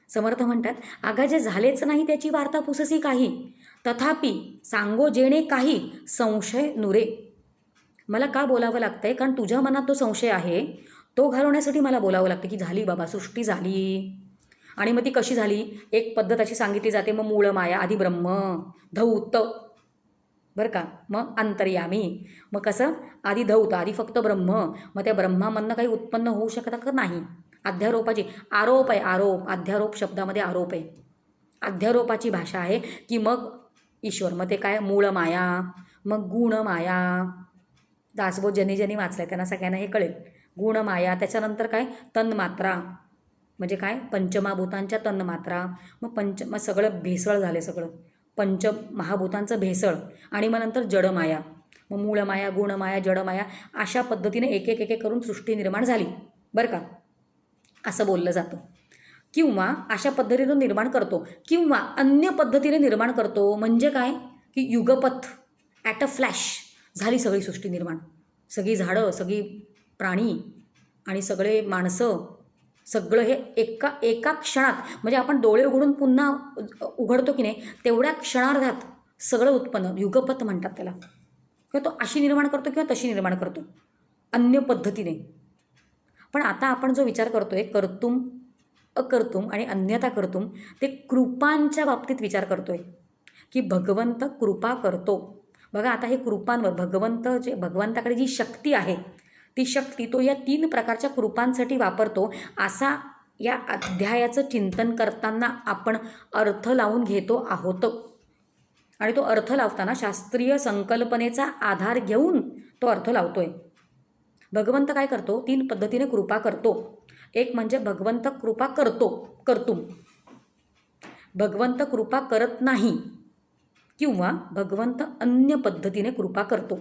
Speaker 3: समर्थ म्हणतात आगा जे झालेच नाही त्याची वार्ता पुससी काही, तथापि सांगो जेणे काही संशय नुरे. मला का बोलावं लागतंय, कारण तुझ्या मनात तो संशय आहे तो घालवण्यासाठी मला बोलावं लागतं की झाली बाबा सृष्टी झाली. आणि मग ती कशी झाली, एक पद्धत अशी सांगितली जाते, मग मूळ माया, आधी ब्रह्म, धौत बरं का, मग अंतर्यामी, मग कसं आधी धौत, आधी फक्त ब्रह्म, मग त्या ब्रह्मामधनं काही उत्पन्न होऊ शकतं का, नाही. अध्यारोपाची आरोप आहे, आरोप, अध्यारोप शब्दामध्ये आरोप आहे. अध्यारोपाची भाषा आहे की मग ईश्वर, मग ते काय मूळ माया, मग गुण माया. दासबोध ज्यांनी वाचलं आहे त्यांना सगळ्यांना हे कळेल. गुण माया, त्याच्यानंतर काय तन्मात्रा म्हणजे काय पंचमहाभूतांच्या तन्मात्रा, मग सगळं भेसळ झाले, सगळं पंचमहाभूतांचं भेसळ. आणि मग नंतर जडमाया, मग मूळमाया, गुणमाया, जडमाया, अशा पद्धतीने एक एक करून सृष्टी निर्माण झाली बरं का, असं बोललं जातं. किंवा अशा पद्धतीने निर्माण करतो किंवा अन्य पद्धतीने निर्माण करतो. म्हणजे काय की युगपथ, ॲट अ फ्लॅश झाली सगळी सृष्टी निर्माण. सगळी झाडं, सगळी प्राणी आणि सगळे माणसं, सगळं हे एका क्षणात, म्हणजे आपण डोळे उघडून पुन्हा उघडतो की नाही तेवढ्या क्षणार्धात सगळं उत्पन्न, युगपत म्हणतात त्याला, किंवा तो अशी निर्माण करतो किंवा तशी निर्माण करतो अन्य पद्धतीने. पण आता आपण जो विचार करतोय कर्तुम अकर्तुम आणि अन्यथा कर्तुम, ते कृपांच्या बाबतीत विचार करतोय की भगवंत कृपा करतो. बघा आता हे कृपांवर भगवंताकडे जी शक्ती आहे ती शक्ती तो या 3 प्रकारच्या कृपांसाठी वापरतो, असा या अध्यायाचं चिंतन करताना आपण अर्थ लावून घेतो आहोत. आणि तो अर्थ लावताना शास्त्रीय संकल्पनेचा आधार घेऊन तो अर्थ लावतोय. भगवंत काय करतो? 3 पद्धतीने कृपा करतो. एक म्हणजे भगवंत कृपा करतो, कर्तुम. भगवंत कृपा करत नाही किंवा भगवंत अन्य पद्धतीने कृपा करतो.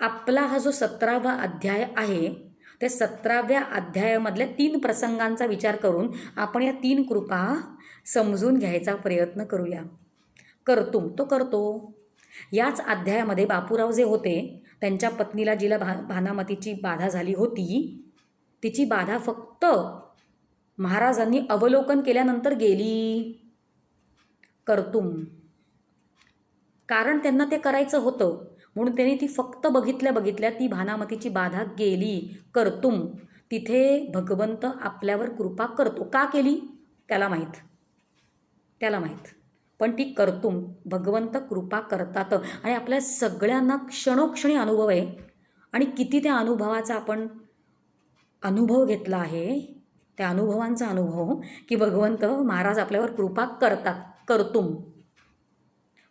Speaker 3: आपला हा जो 17वा अध्याय आहे त्या 17व्या अध्यायामधल्या 3 प्रसंगांचा विचार करून आपण या 3 कृपा समजून घ्यायचा प्रयत्न करूया. कर्तुम तो करतो. याच अध्यायामध्ये बापूराव जे होते त्यांच्या पत्नीला जिला भानामतीची बाधा झाली होती, तिची बाधा फक्त महाराजांनी अवलोकन केल्यानंतर गेली. कर्तुम, कारण त्यांना ते करायचं होतं म्हणून त्यांनी ती फक्त बघितल्या ती भानामतीची बाधा गेली. कर्तुम, तिथे भगवंत आपल्यावर कृपा करतो. का केली त्याला माहीत, पण ती कर्तुम, भगवंत कृपा करतात. आणि आपल्या सगळ्यांना क्षणोक्षणी अनुभव आहे आणि किती त्या अनुभवाचा आपण अनुभव घेतला आहे, त्या अनुभवांचा अनुभव की भगवंत महाराज आपल्यावर कृपा करतात. कर्तुम,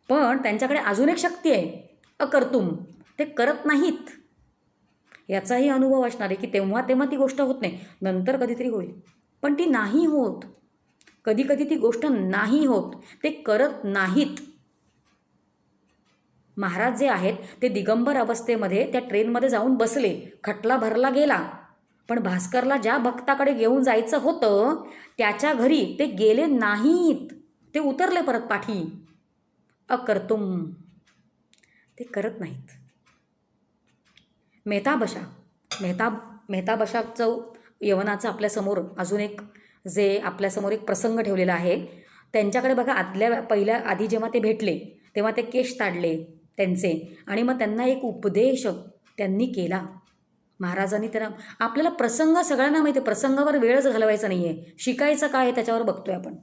Speaker 3: पण त्यांच्याकडे अजून एक शक्ती आहे अकर्तुम, ते करत नाहीत. याचाही अनुभव असणार आहे की तेव्हा ती गोष्ट होत नाही, नंतर कधीतरी होईल, पण ती नाही होत. कधी ती गोष्ट नाही होत, ते करत नाहीत. महाराज जे आहेत ते दिगंबर अवस्थेमध्ये त्या ट्रेनमध्ये जाऊन बसले, खटला भरला गेला, पण भास्करला ज्या भक्ताकडे घेऊन जायचं होतं त्याच्या घरी ते गेले नाहीत, ते उतरले परत पाठी. अकर्तुम, ते करत नाहीत. मेहताबशाचं यवनाचं आपल्यासमोर अजून एक आपल्यासमोर एक प्रसंग ठेवलेला आहे. त्यांच्याकडे बघा आधी जेव्हा ते भेटले तेव्हा ते केश ताडले त्यांचे आणि मग त्यांना एक उपदेश त्यांनी केला महाराजांनी. त्यांना आपल्याला प्रसंग सगळ्यांना माहिती आहे, प्रसंगावर वेळच घालवायचा नाही आहे, शिकायचं काय आहे त्याच्यावर बघतोय आपण.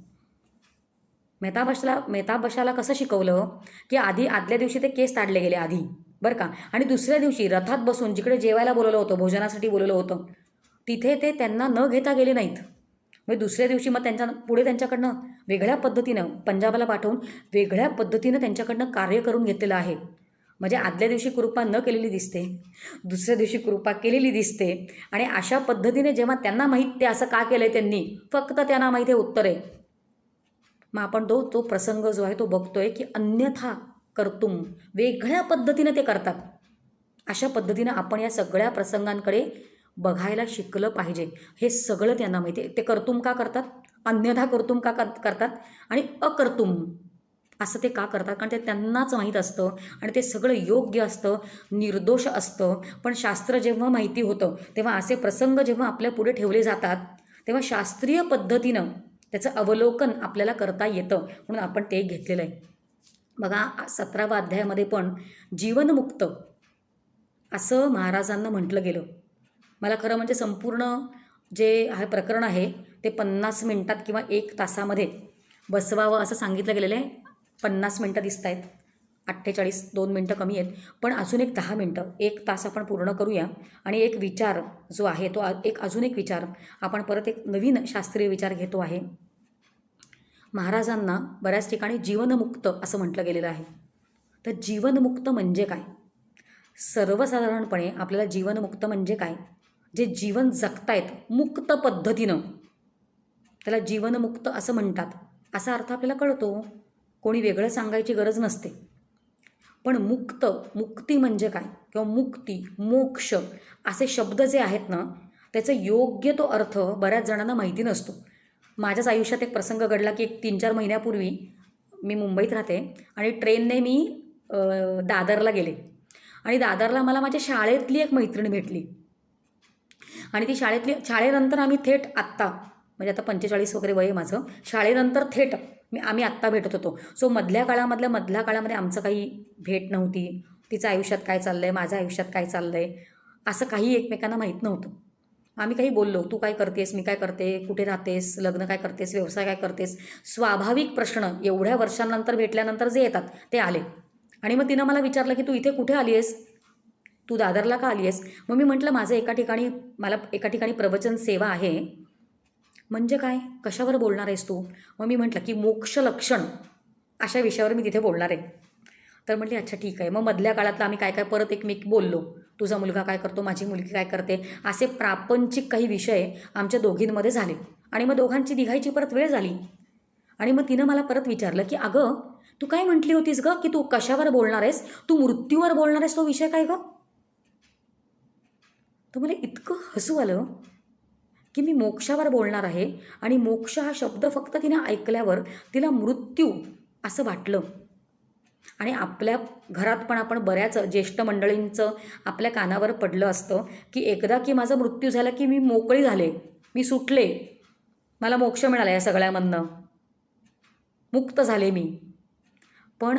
Speaker 3: मेहताबशाला कसं शिकवलं की आदल्या दिवशी ते केस ताडले गेले आधी, बरं का, आणि दुसऱ्या दिवशी रथात बसून जिकडे जेवायला बोलवलं होतं, भोजनासाठी बोलवलं होतं, तिथे ते त्यांना न घेता गेले नाहीत. म्हणजे दुसऱ्या दिवशी मग पुढे त्यांच्याकडनं वेगळ्या पद्धतीनं पंजाबला पाठवून वेगळ्या पद्धतीनं त्यांच्याकडनं कार्य करून घेतलेलं आहे. म्हणजे आदल्या दिवशी कृपा न केलेली दिसते, दुसऱ्या दिवशी कृपा केलेली दिसते, आणि अशा पद्धतीने जेव्हा त्यांना माहीत ते असं का केलं आहे त्यांनी, फक्त त्यांना माहीत आहे उत्तर आहे. मग आपण तो प्रसंग जो आहे तो बघतोय की अन्यथा कर्तुम, वेगळ्या पद्धतीने ते करतात. अशा पद्धतीनं आपण या सगळ्या प्रसंगांकडे बघायला शिकलं पाहिजे. हे सगळं त्यांना माहिती आहे. ते कर्तुम का करतात, अन्यथा कर्तुम का करतात आणि अकर्तुम असं ते का करतात, कारण ते त्यांनाच माहीत असतं आणि ते सगळं योग्य असतं, निर्दोष असतं. पण शास्त्र जेव्हा माहिती होतं तेव्हा असे प्रसंग जेव्हा आपल्या पुढे ठेवले जातात तेव्हा शास्त्रीय पद्धतीनं त्याचं अवलोकन आपल्याला करता येतं, म्हणून आपण ते घेतलेलं आहे. बघा 17व्या अध्यायामध्ये पण जीवनमुक्त असं महाराजांना म्हटलं गेलं. मला खरं म्हणजे संपूर्ण जे हे प्रकरण आहे ते 50 मिनिटात किंवा 1 तासामध्ये बसवावं असं सांगितलं गेलेलं आहे. 50 मिनटं दिसत आहेत, 48, 2 मिनटं कमी आहेत, पण अजून एक 10 मिनटं, 1 तास आपण पूर्ण करूया. आणि एक विचार जो आहे तो अजून एक विचार आपण परत एक नवीन शास्त्रीय विचार घेतो आहे. महाराजांना बऱ्याच ठिकाणी जीवनमुक्त असं म्हटलं गेलेलं आहे. तर जीवनमुक्त म्हणजे काय? सर्वसाधारणपणे आपल्याला जीवनमुक्त म्हणजे काय, जे जीवन जगतायत मुक्त पद्धतीनं त्याला जीवनमुक्त असं म्हणतात, असा अर्थ आपल्याला कळतो. कोणी वेगळं सांगायची गरज नसते. पण मुक्ती म्हणजे काय किंवा मुक्ती, मोक्ष असे शब्द जे आहेत ना त्याचा योग्य तो अर्थ बऱ्याच जणांना माहिती नसतो. माझ्याच आयुष्यात एक प्रसंग घडला की 3-4 महिन्यापूर्वी मी मुंबईत राहते आणि ट्रेनने मी दादरला गेले आणि दादरला मला माझ्या शाळेतली एक मैत्रीण भेटली आणि ती शाळेनंतर आम्ही थेट आत्ता, म्हणजे आता 45 वगैरे वय आहे माझं, शाळेनंतर थेट आम्ही आत्ता भेटत होतो. सो मधल्या काळामध्ये आमचं काही भेट नव्हती. तिचं आयुष्यात काय चाललं आहे, माझ्या आयुष्यात काय चाललं आहे, असं काही एकमेकांना माहीत नव्हतं. आम्ही काही बोललो, तू काय करतेस, मी काय करते, कुठे राहतेस, लग्न काय करतेस, व्यवसाय काय करतेस, स्वाभाविक प्रश्न एवढ्या वर्षांनंतर भेटल्यानंतर जे येतात ते आले. आणि मग तिनं मला विचारलं की तू इथे कुठे आली आहेस, तू दादरला का आली आहेस. मग मी म्हटलं मला एका ठिकाणी प्रवचन सेवा आहे. म्हणजे काय, कशावर बोलणार आहेस तू. मग मी म्हटलं की मोक्ष लक्षण अशा विषयावर मी तिथे बोलणार आहे. तर म्हटली अच्छा ठीक आहे. मग मधल्या काळातलं आम्ही काय काय परत एकमेक बोललो. तुझा मुलगा काय करतो, माझी मुलगी काय करते, असे प्रापंचिक काही विषय आमच्या दोघींमध्ये झाले. आणि मग दोघांची निघायची परत वेळ झाली. आणि मग तिनं मला परत विचारलं की अगं तू काय म्हटली होतीस गं की तू कशावर बोलणार आहेस, तू मृत्यूवर बोलणार आहेस, तो विषय काय गं. तर मला इतकं हसू आलं की मी मोक्षावर बोलणार आहे आणि मोक्ष हा शब्द फक्त तिने ऐकल्यावर तिला मृत्यू असं वाटलं. आणि आपल्या घरात पण आपण बऱ्याच ज्येष्ठ मंडळींचं आपल्या कानावर पडलं असतं की एकदा की माझा मृत्यू झाला की मी मोकळी झाले, मी सुटले, मला मोक्ष मिळाला या सगळ्यामधनं, मुक्त झाले मी. पण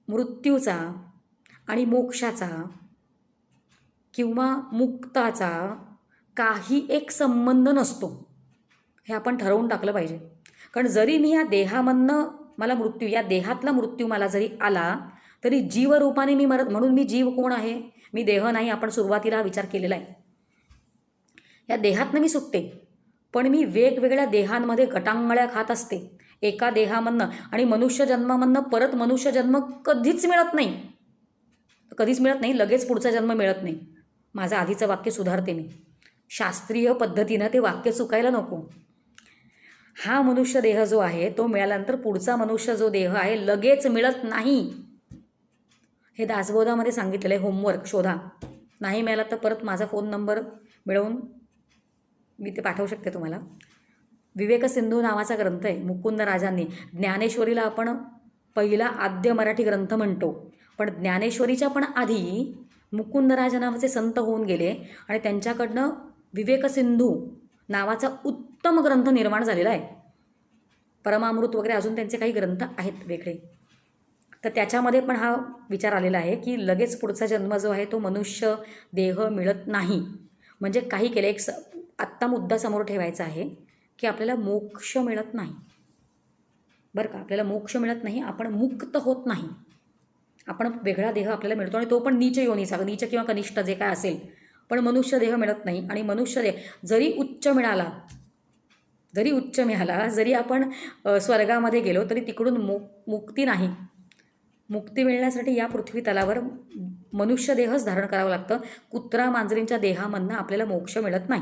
Speaker 3: मृत्यूचा आणि मोक्षाचा किंवा मुक्ताचा काही एक संबंध नसतो, हे आपण ठरवून टाकलं पाहिजे. कारण जरी मी या देहामधनं मला मृत्यू, या देहातला मृत्यू मला जरी आला तरी जीवरूपाने मी मरत, म्हणून मी जीव कोण आहे, मी देह नाही. आपण सुरुवातीला हा विचार केलेला आहे. या देहातनं मी सुटते, पण मी वेगवेगळ्या देहांमध्ये गटांगळ्या खात असते एका देहामधनं. आणि मनुष्य जन्मामधनं परत मनुष्य जन्म कधीच मिळत नाही, कधीच मिळत नाही, लगेच पुढचा जन्म मिळत नाही. माझं आधीचं वाक्य सुधारते मी, शास्त्रीय पद्धतीनं ते वाक्य चुकायला नको. हा मनुष्य देह जो आहे तो मिळाल्यानंतर पुढचा मनुष्य जो देह आहे लगेच मिळत नाही. हे दासबोधामध्ये सांगितलेलं आहे. होमवर्क शोधा, नाही मिळाला तर परत माझा फोन नंबर मिळवून मी ते पाठवू शकते तुम्हाला. विवेक सिंधू नावाचा ग्रंथ आहे मुकुंद राजांनी. ज्ञानेश्वरीला आपण पहिला आद्य मराठी ग्रंथ म्हणतो, पण ज्ञानेश्वरीच्या पण आधी मुकुंदराज नावाचे संत होऊन गेले आणि त्यांच्याकडनं विवेक सिंधू नावाचा उत्तम ग्रंथ निर्माण झालेला आहे. परमामृत वगैरे अजून त्यांचे काही ग्रंथ आहेत वेगळे. तर त्याच्यामध्ये पण हा विचार आलेला आहे की लगेच पुढचा जन्म जो आहे तो मनुष्य देह मिळत नाही. म्हणजे काही केलं, आत्ता मुद्दा समोर ठेवायचा आहे की आपल्याला मोक्ष मिळत नाही, बरं का. आपल्याला मोक्ष मिळत नाही, आपण मुक्त होत नाही. आपण वेगळा देह आपल्याला मिळतो आणि तो पण नीच योनीचा, नीच किंवा कनिष्ठ जे काय असेल, पण मनुष्य देह मिळत नाही. आणि मनुष्य देह जरी उच्च मिळाला, जरी आपण स्वर्गामध्ये गेलो तरी तिकडून मुक्ती नाही. मुक्ती मिळण्यासाठी या पृथ्वी तलावर मनुष्य देहच धारण करावं लागतं. कुत्रा मांजरींच्या देहामधनं आपल्याला मोक्ष मिळत नाही.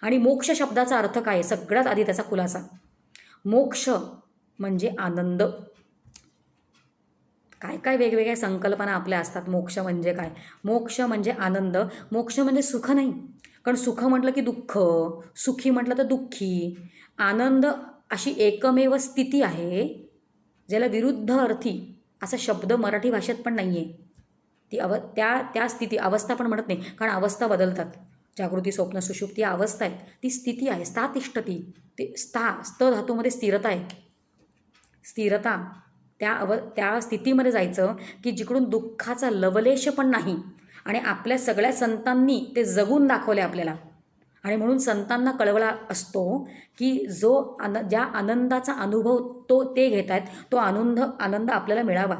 Speaker 3: आणि मोक्ष शब्दाचा अर्थ काय आहे, सगळ्यात आधी त्याचा खुलासा. मोक्ष म्हणजे आनंद. काय काय वेगवेगळ्या संकल्पना आपल्या असतात. मोक्ष म्हणजे काय, मोक्ष म्हणजे आनंद, मोक्ष म्हणजे सुख नाही. कारण सुख म्हटलं की दुःख, सुखी म्हटलं तर दुःखी. आनंद अशी एकमेव स्थिती आहे ज्याला विरुद्ध अर्थी असा शब्द मराठी भाषेत पण नाही आहे. ती त्या स्थिती, अवस्था पण म्हणत नाही, कारण अवस्था बदलतात. जागृती, स्वप्न, सुषुप्ती या अवस्था आहेत. ती स्थिती आहे, स्थातिष्ठती. ते स्त धातूमध्ये स्थिरता आहे. स्थिरता, त्या स्थितीमध्ये जायचं की जिकडून दुःखाचा लवलेश पण नाही. आणि आपल्या सगळ्या संतांनी ते जगून दाखवले आपल्याला. आणि म्हणून संतांना कळवळा असतो की ज्या आनंदाचा अनुभव ते घेत आहेत तो आनंद आपल्याला मिळावा.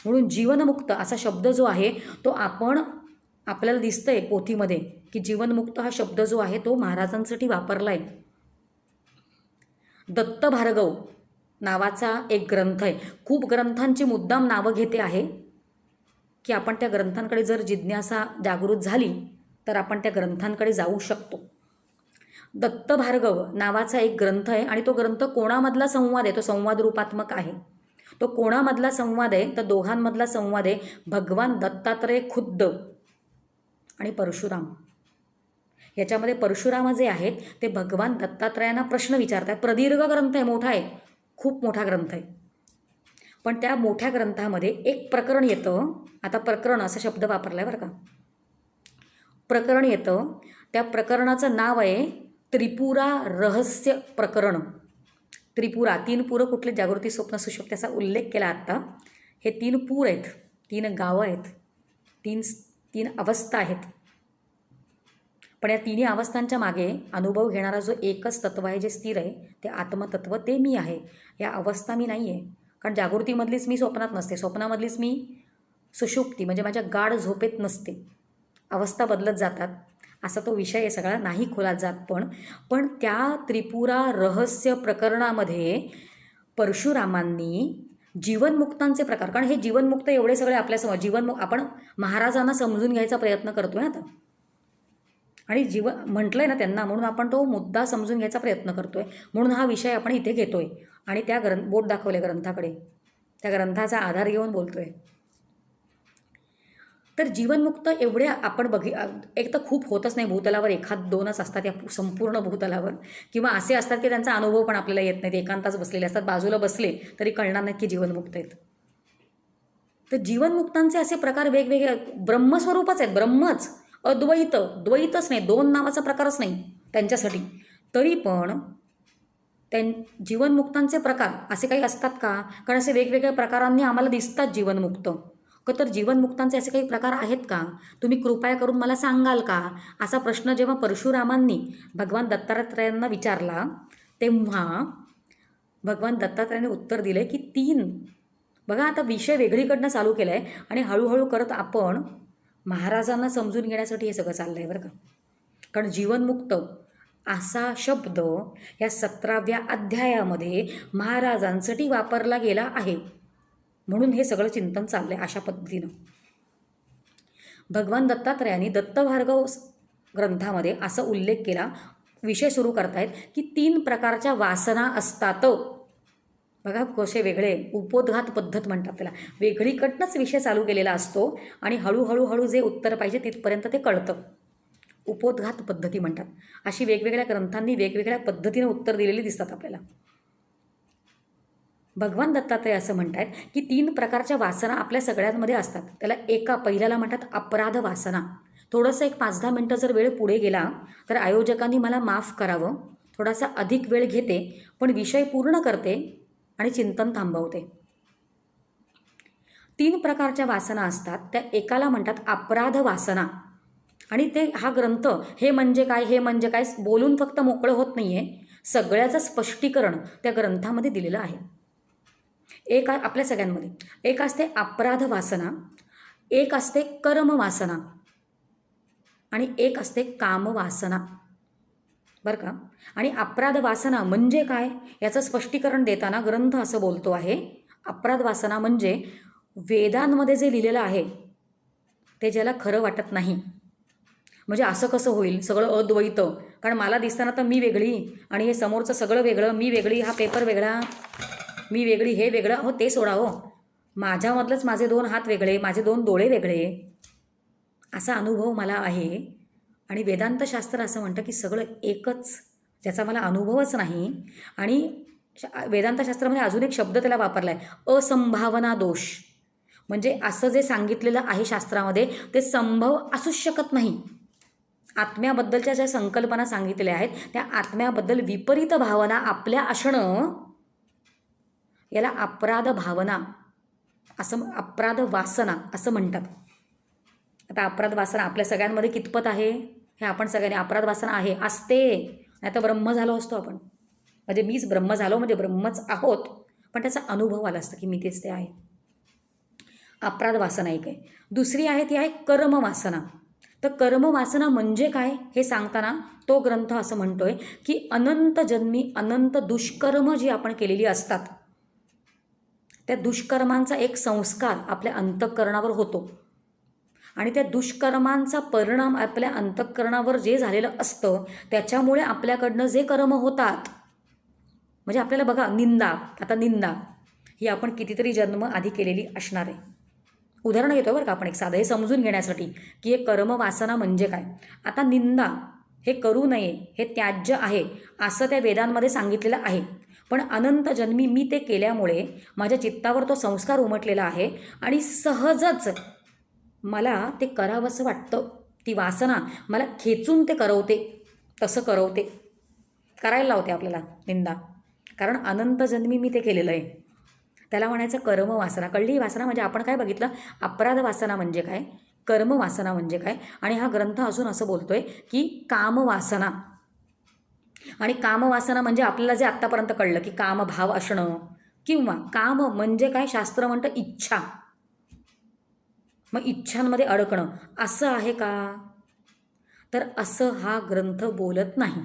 Speaker 3: म्हणून जीवनमुक्त असा शब्द जो आहे तो आपल्याला दिसतंय पोथीमध्ये की जीवनमुक्त हा शब्द जो आहे तो महाराजांसाठी वापरला आहे. दत्त भार्गव नावाचा एक ग्रंथ आहे. खूप ग्रंथांची मुद्दाम नावं घेते आहे की आपण त्या ग्रंथांकडे जर जिज्ञासा जागृत झाली तर आपण त्या ग्रंथांकडे जाऊ शकतो. दत्त भार्गव नावाचा एक ग्रंथ आहे आणि तो ग्रंथ कोणामधला संवाद आहे, तो संवाद रूपात्मक आहे. तो कोणामधला संवाद आहे तर दोघांमधला संवाद आहे भगवान दत्तात्रय खुद्द आणि परशुराम. याच्यामध्ये परशुराम जे आहेत ते भगवान दत्तात्रयांना प्रश्न विचारतात. प्रदीर्घ ग्रंथ आहे, मोठा आहे, खूप मोठा ग्रंथ आहे. पण त्या मोठ्या ग्रंथामध्ये एक प्रकरण येतं. आता प्रकरण असा शब्द वापरला आहे बरं का. प्रकरण येतं. त्या प्रकरणाचं नाव आहे त्रिपुरा रहस्य प्रकरण. त्रिपुरा, 3 पुरं कुठले? जागृती, स्वप्न, सुषुप्ती याचा उल्लेख केला आत्ता. हे 3 पूर आहेत, 3 गावं आहेत, 3 अवस्था आहेत. पण या 3 अवस्थांच्या मागे अनुभव घेणारा जो एकच तत्व आहे जे स्थिर आहे, ते आत्मतत्व, ते मी आहे. या अवस्था मी नाही आहे. कारण जागृतीमधलीच मी स्वप्नात नसते, स्वप्नामधलीच मी सुषुप्ती म्हणजे माझ्या गाढ झोपेत नसते. अवस्था बदलत जातात. असा तो विषय आहे सगळा, नाही खोलात जात. पण त्या त्रिपुरा रहस्य प्रकरणामध्ये परशुरामांनी जीवनमुक्तांचे प्रकार, कारण हे जीवनमुक्त एवढे सगळे आपल्यासमोर आपण महाराजांना समजून घ्यायचा प्रयत्न करतोय आता. आणि म्हटलंय ना त्यांना, म्हणून आपण तो मुद्दा समजून घ्यायचा प्रयत्न करतोय. म्हणून हा विषय आपण इथे घेतोय आणि त्या बोट दाखवले ग्रंथाकडे, त्या ग्रंथाचा आधार घेऊन बोलतोय. तर जीवनमुक्त एवढे आपण एक तर खूप होतच नाही भूतलावर, 1-2च असतात या संपूर्ण भूतलावर. किंवा असे असतात की त्यांचा अनुभव पण आपल्याला येत नाही, ते एकांताच बसलेले असतात, बाजूला बसले तरी कळणार नाहीत की जीवनमुक्त आहेत. तर जीवनमुक्तांचे असे प्रकार वेगवेगळे, ब्रह्मस्वरूपच आहेत, ब्रह्मच, अद्वैत, द्वैतच नाही, 2 नावाचा प्रकारच नाही त्यांच्यासाठी. तरी पण जीवनमुक्तांचे प्रकार असे काही असतात का? कारण असे वेगवेगळ्या प्रकारांनी आम्हाला दिसतात जीवनमुक्त. तर जीवनमुक्तांचे असे काही प्रकार आहेत का? तुम्ही कृपया करून मला सांगाल का? असा प्रश्न जेव्हा परशुरामांनी भगवान दत्तात्रयांना विचारला, तेव्हा भगवान दत्तात्रयाने उत्तर दिले की 3. बघा आता विषय वेगळीकडनं चालू केला आहे आणि हळूहळू करत आपण महाराजांना समजून घेण्यासाठी हे सगळं चाललं आहे बरं का. कारण जीवनमुक्त असा शब्द या 17व्या अध्यायामध्ये महाराजांसाठी वापरला गेला आहे. म्हणून हे सगळं चिंतन चाललं आहे अशा पद्धतीनं. भगवान दत्तात्रयांनी दत्तभार्गव ग्रंथामध्ये असा उल्लेख केला, विषय सुरू करतायत की 3 प्रकारच्या वासना असतात. बघा कसे वेगळे, उपोद्घात पद्धत म्हणतात त्याला. वेगळीकडनंच विषय चालू केलेला असतो आणि हळूहळू जे उत्तर पाहिजे तिथपर्यंत ते कळतं. उपोद्घात पद्धती म्हणतात. अशी वेगवेगळ्या ग्रंथांनी वेगवेगळ्या पद्धतीने उत्तर दिलेली दिसतात आपल्याला. भगवान दत्तात्रय असं म्हणतात की 3 प्रकारच्या वासना आपल्या सगळ्यांमध्ये असतात. त्याला पहिल्याला म्हणतात अपराध वासना. थोडंसं एक 5-10 मिनटं जर वेळ पुढे गेला तर आयोजकांनी मला माफ करावं, थोडासा अधिक वेळ घेते पण विषय पूर्ण करते आणि चिंतन थांबवते. 3 प्रकारच्या वासना असतात. त्या एकाला म्हणतात अपराध वासना. आणि ते हा ग्रंथ हे म्हणजे काय, हे म्हणजे काय बोलून फक्त मोकळं होत नाही आहे, सगळ्याचं स्पष्टीकरण त्या ग्रंथामध्ये दिलेलं आहे. एक आपल्या सगळ्यांमध्ये एक असते अपराध वासना, एक असते कर्म वासना आणि एक असते काम वासना बरं का. आणि अपराध वासना म्हणजे काय याचं स्पष्टीकरण देताना ग्रंथ असं बोलतो आहे, अपराध वासना म्हणजे वेदांमध्ये जे लिहिलेलं आहे ते ज्याला खरं वाटत नाही. म्हणजे असं कसं होईल, सगळं अद्वैत, कारण मला दिसताना तर मी वेगळी आणि हे समोरचं सगळं वेगळं, मी वेगळी, हा पेपर वेगळा, मी वेगळी, हे वेगळं. हो ते सोडा, हो माझ्यामधलंच माझे 2 हात वेगळे, माझे 2 डोळे वेगळे, असा अनुभव मला आहे. आणि वेदांतशास्त्र असं म्हणतं की सगळं एकच, ज्याचा मला अनुभवच नाही. आणि वेदांतशास्त्रामध्ये अजून एक शब्द त्याला वापरला आहे, असंभावना दोष. म्हणजे असं जे सांगितलेलं आहे शास्त्रामध्ये ते संभव असूच शकत नाही. आत्म्याबद्दलच्या ज्या संकल्पना सांगितलेल्या आहेत त्या आत्म्याबद्दल विपरीत भावना आपल्या असणं याला अपराध भावना असं, अपराध वासना असं म्हणतात. आता अपराध वासना आपल्या सगळ्यांमध्ये कितपत आहे हे आपण सगळ्यांनी, अपराध वासना आहे, असते, नाही तर ब्रह्म झालो असतो आपण. म्हणजे मीच ब्रह्म झालो म्हणजे ब्रह्मच आहोत, पण त्याचा अनुभव आला असतं की मी तेच ते आहे. अपराध वासना एक आहे. दुसरी आहे ती आहे कर्म वासना. तर कर्म वासना म्हणजे काय हे सांगताना तो ग्रंथ असं म्हणतोय की अनंत जन्मी अनंत दुष्कर्म जी आपण केलेली असतात त्या दुष्कर्मांचा एक संस्कार आपल्या अंतःकरणावर होतो आणि त्या दुष्कर्मांचा परिणाम आपल्या अंतःकरणावर जे झालेलं असतं त्याच्यामुळे आपल्याकडनं जे कर्म होतात, म्हणजे आपल्याला बघा निंदा, आता निंदा ही आपण कितीतरी जन्म आधी केलेली असणार आहे. उदाहरण घेतो बरं का आपण एक साधं, हे समजून घेण्यासाठी की हे कर्मवासना म्हणजे काय. आता निंदा हे करू नये, हे त्याज्य आहे असं त्या वेदांमध्ये सांगितलेलं आहे. पण अनंत जन्मी मी ते केल्यामुळे माझ्या चित्तावर तो संस्कार उमटलेला आहे आणि सहजच मला ते करावंसं वाटतं ती वासना मला खेचून ते करवते, तसं करवते, करायला लावते आपल्याला निंदा. कारण अनंत जन्मी मी ते केलेलं आहे. त्याला म्हणायचं कर्म वासना. कळली ही वासना म्हणजे आपण काय बघितलं, अपराध वासना म्हणजे काय, कर्म वासना म्हणजे काय. आणि हा ग्रंथ अजून असं बोलतोय की कामवासना. आणि कामवासना म्हणजे आपल्याला जे आत्तापर्यंत कळलं की कामभाव असणं, किंवा काम म्हणजे काय, शास्त्र म्हणतं इच्छा, मग इच्छांमध्ये अडकणं, असं आहे का? तर असं हा ग्रंथ बोलत नाही.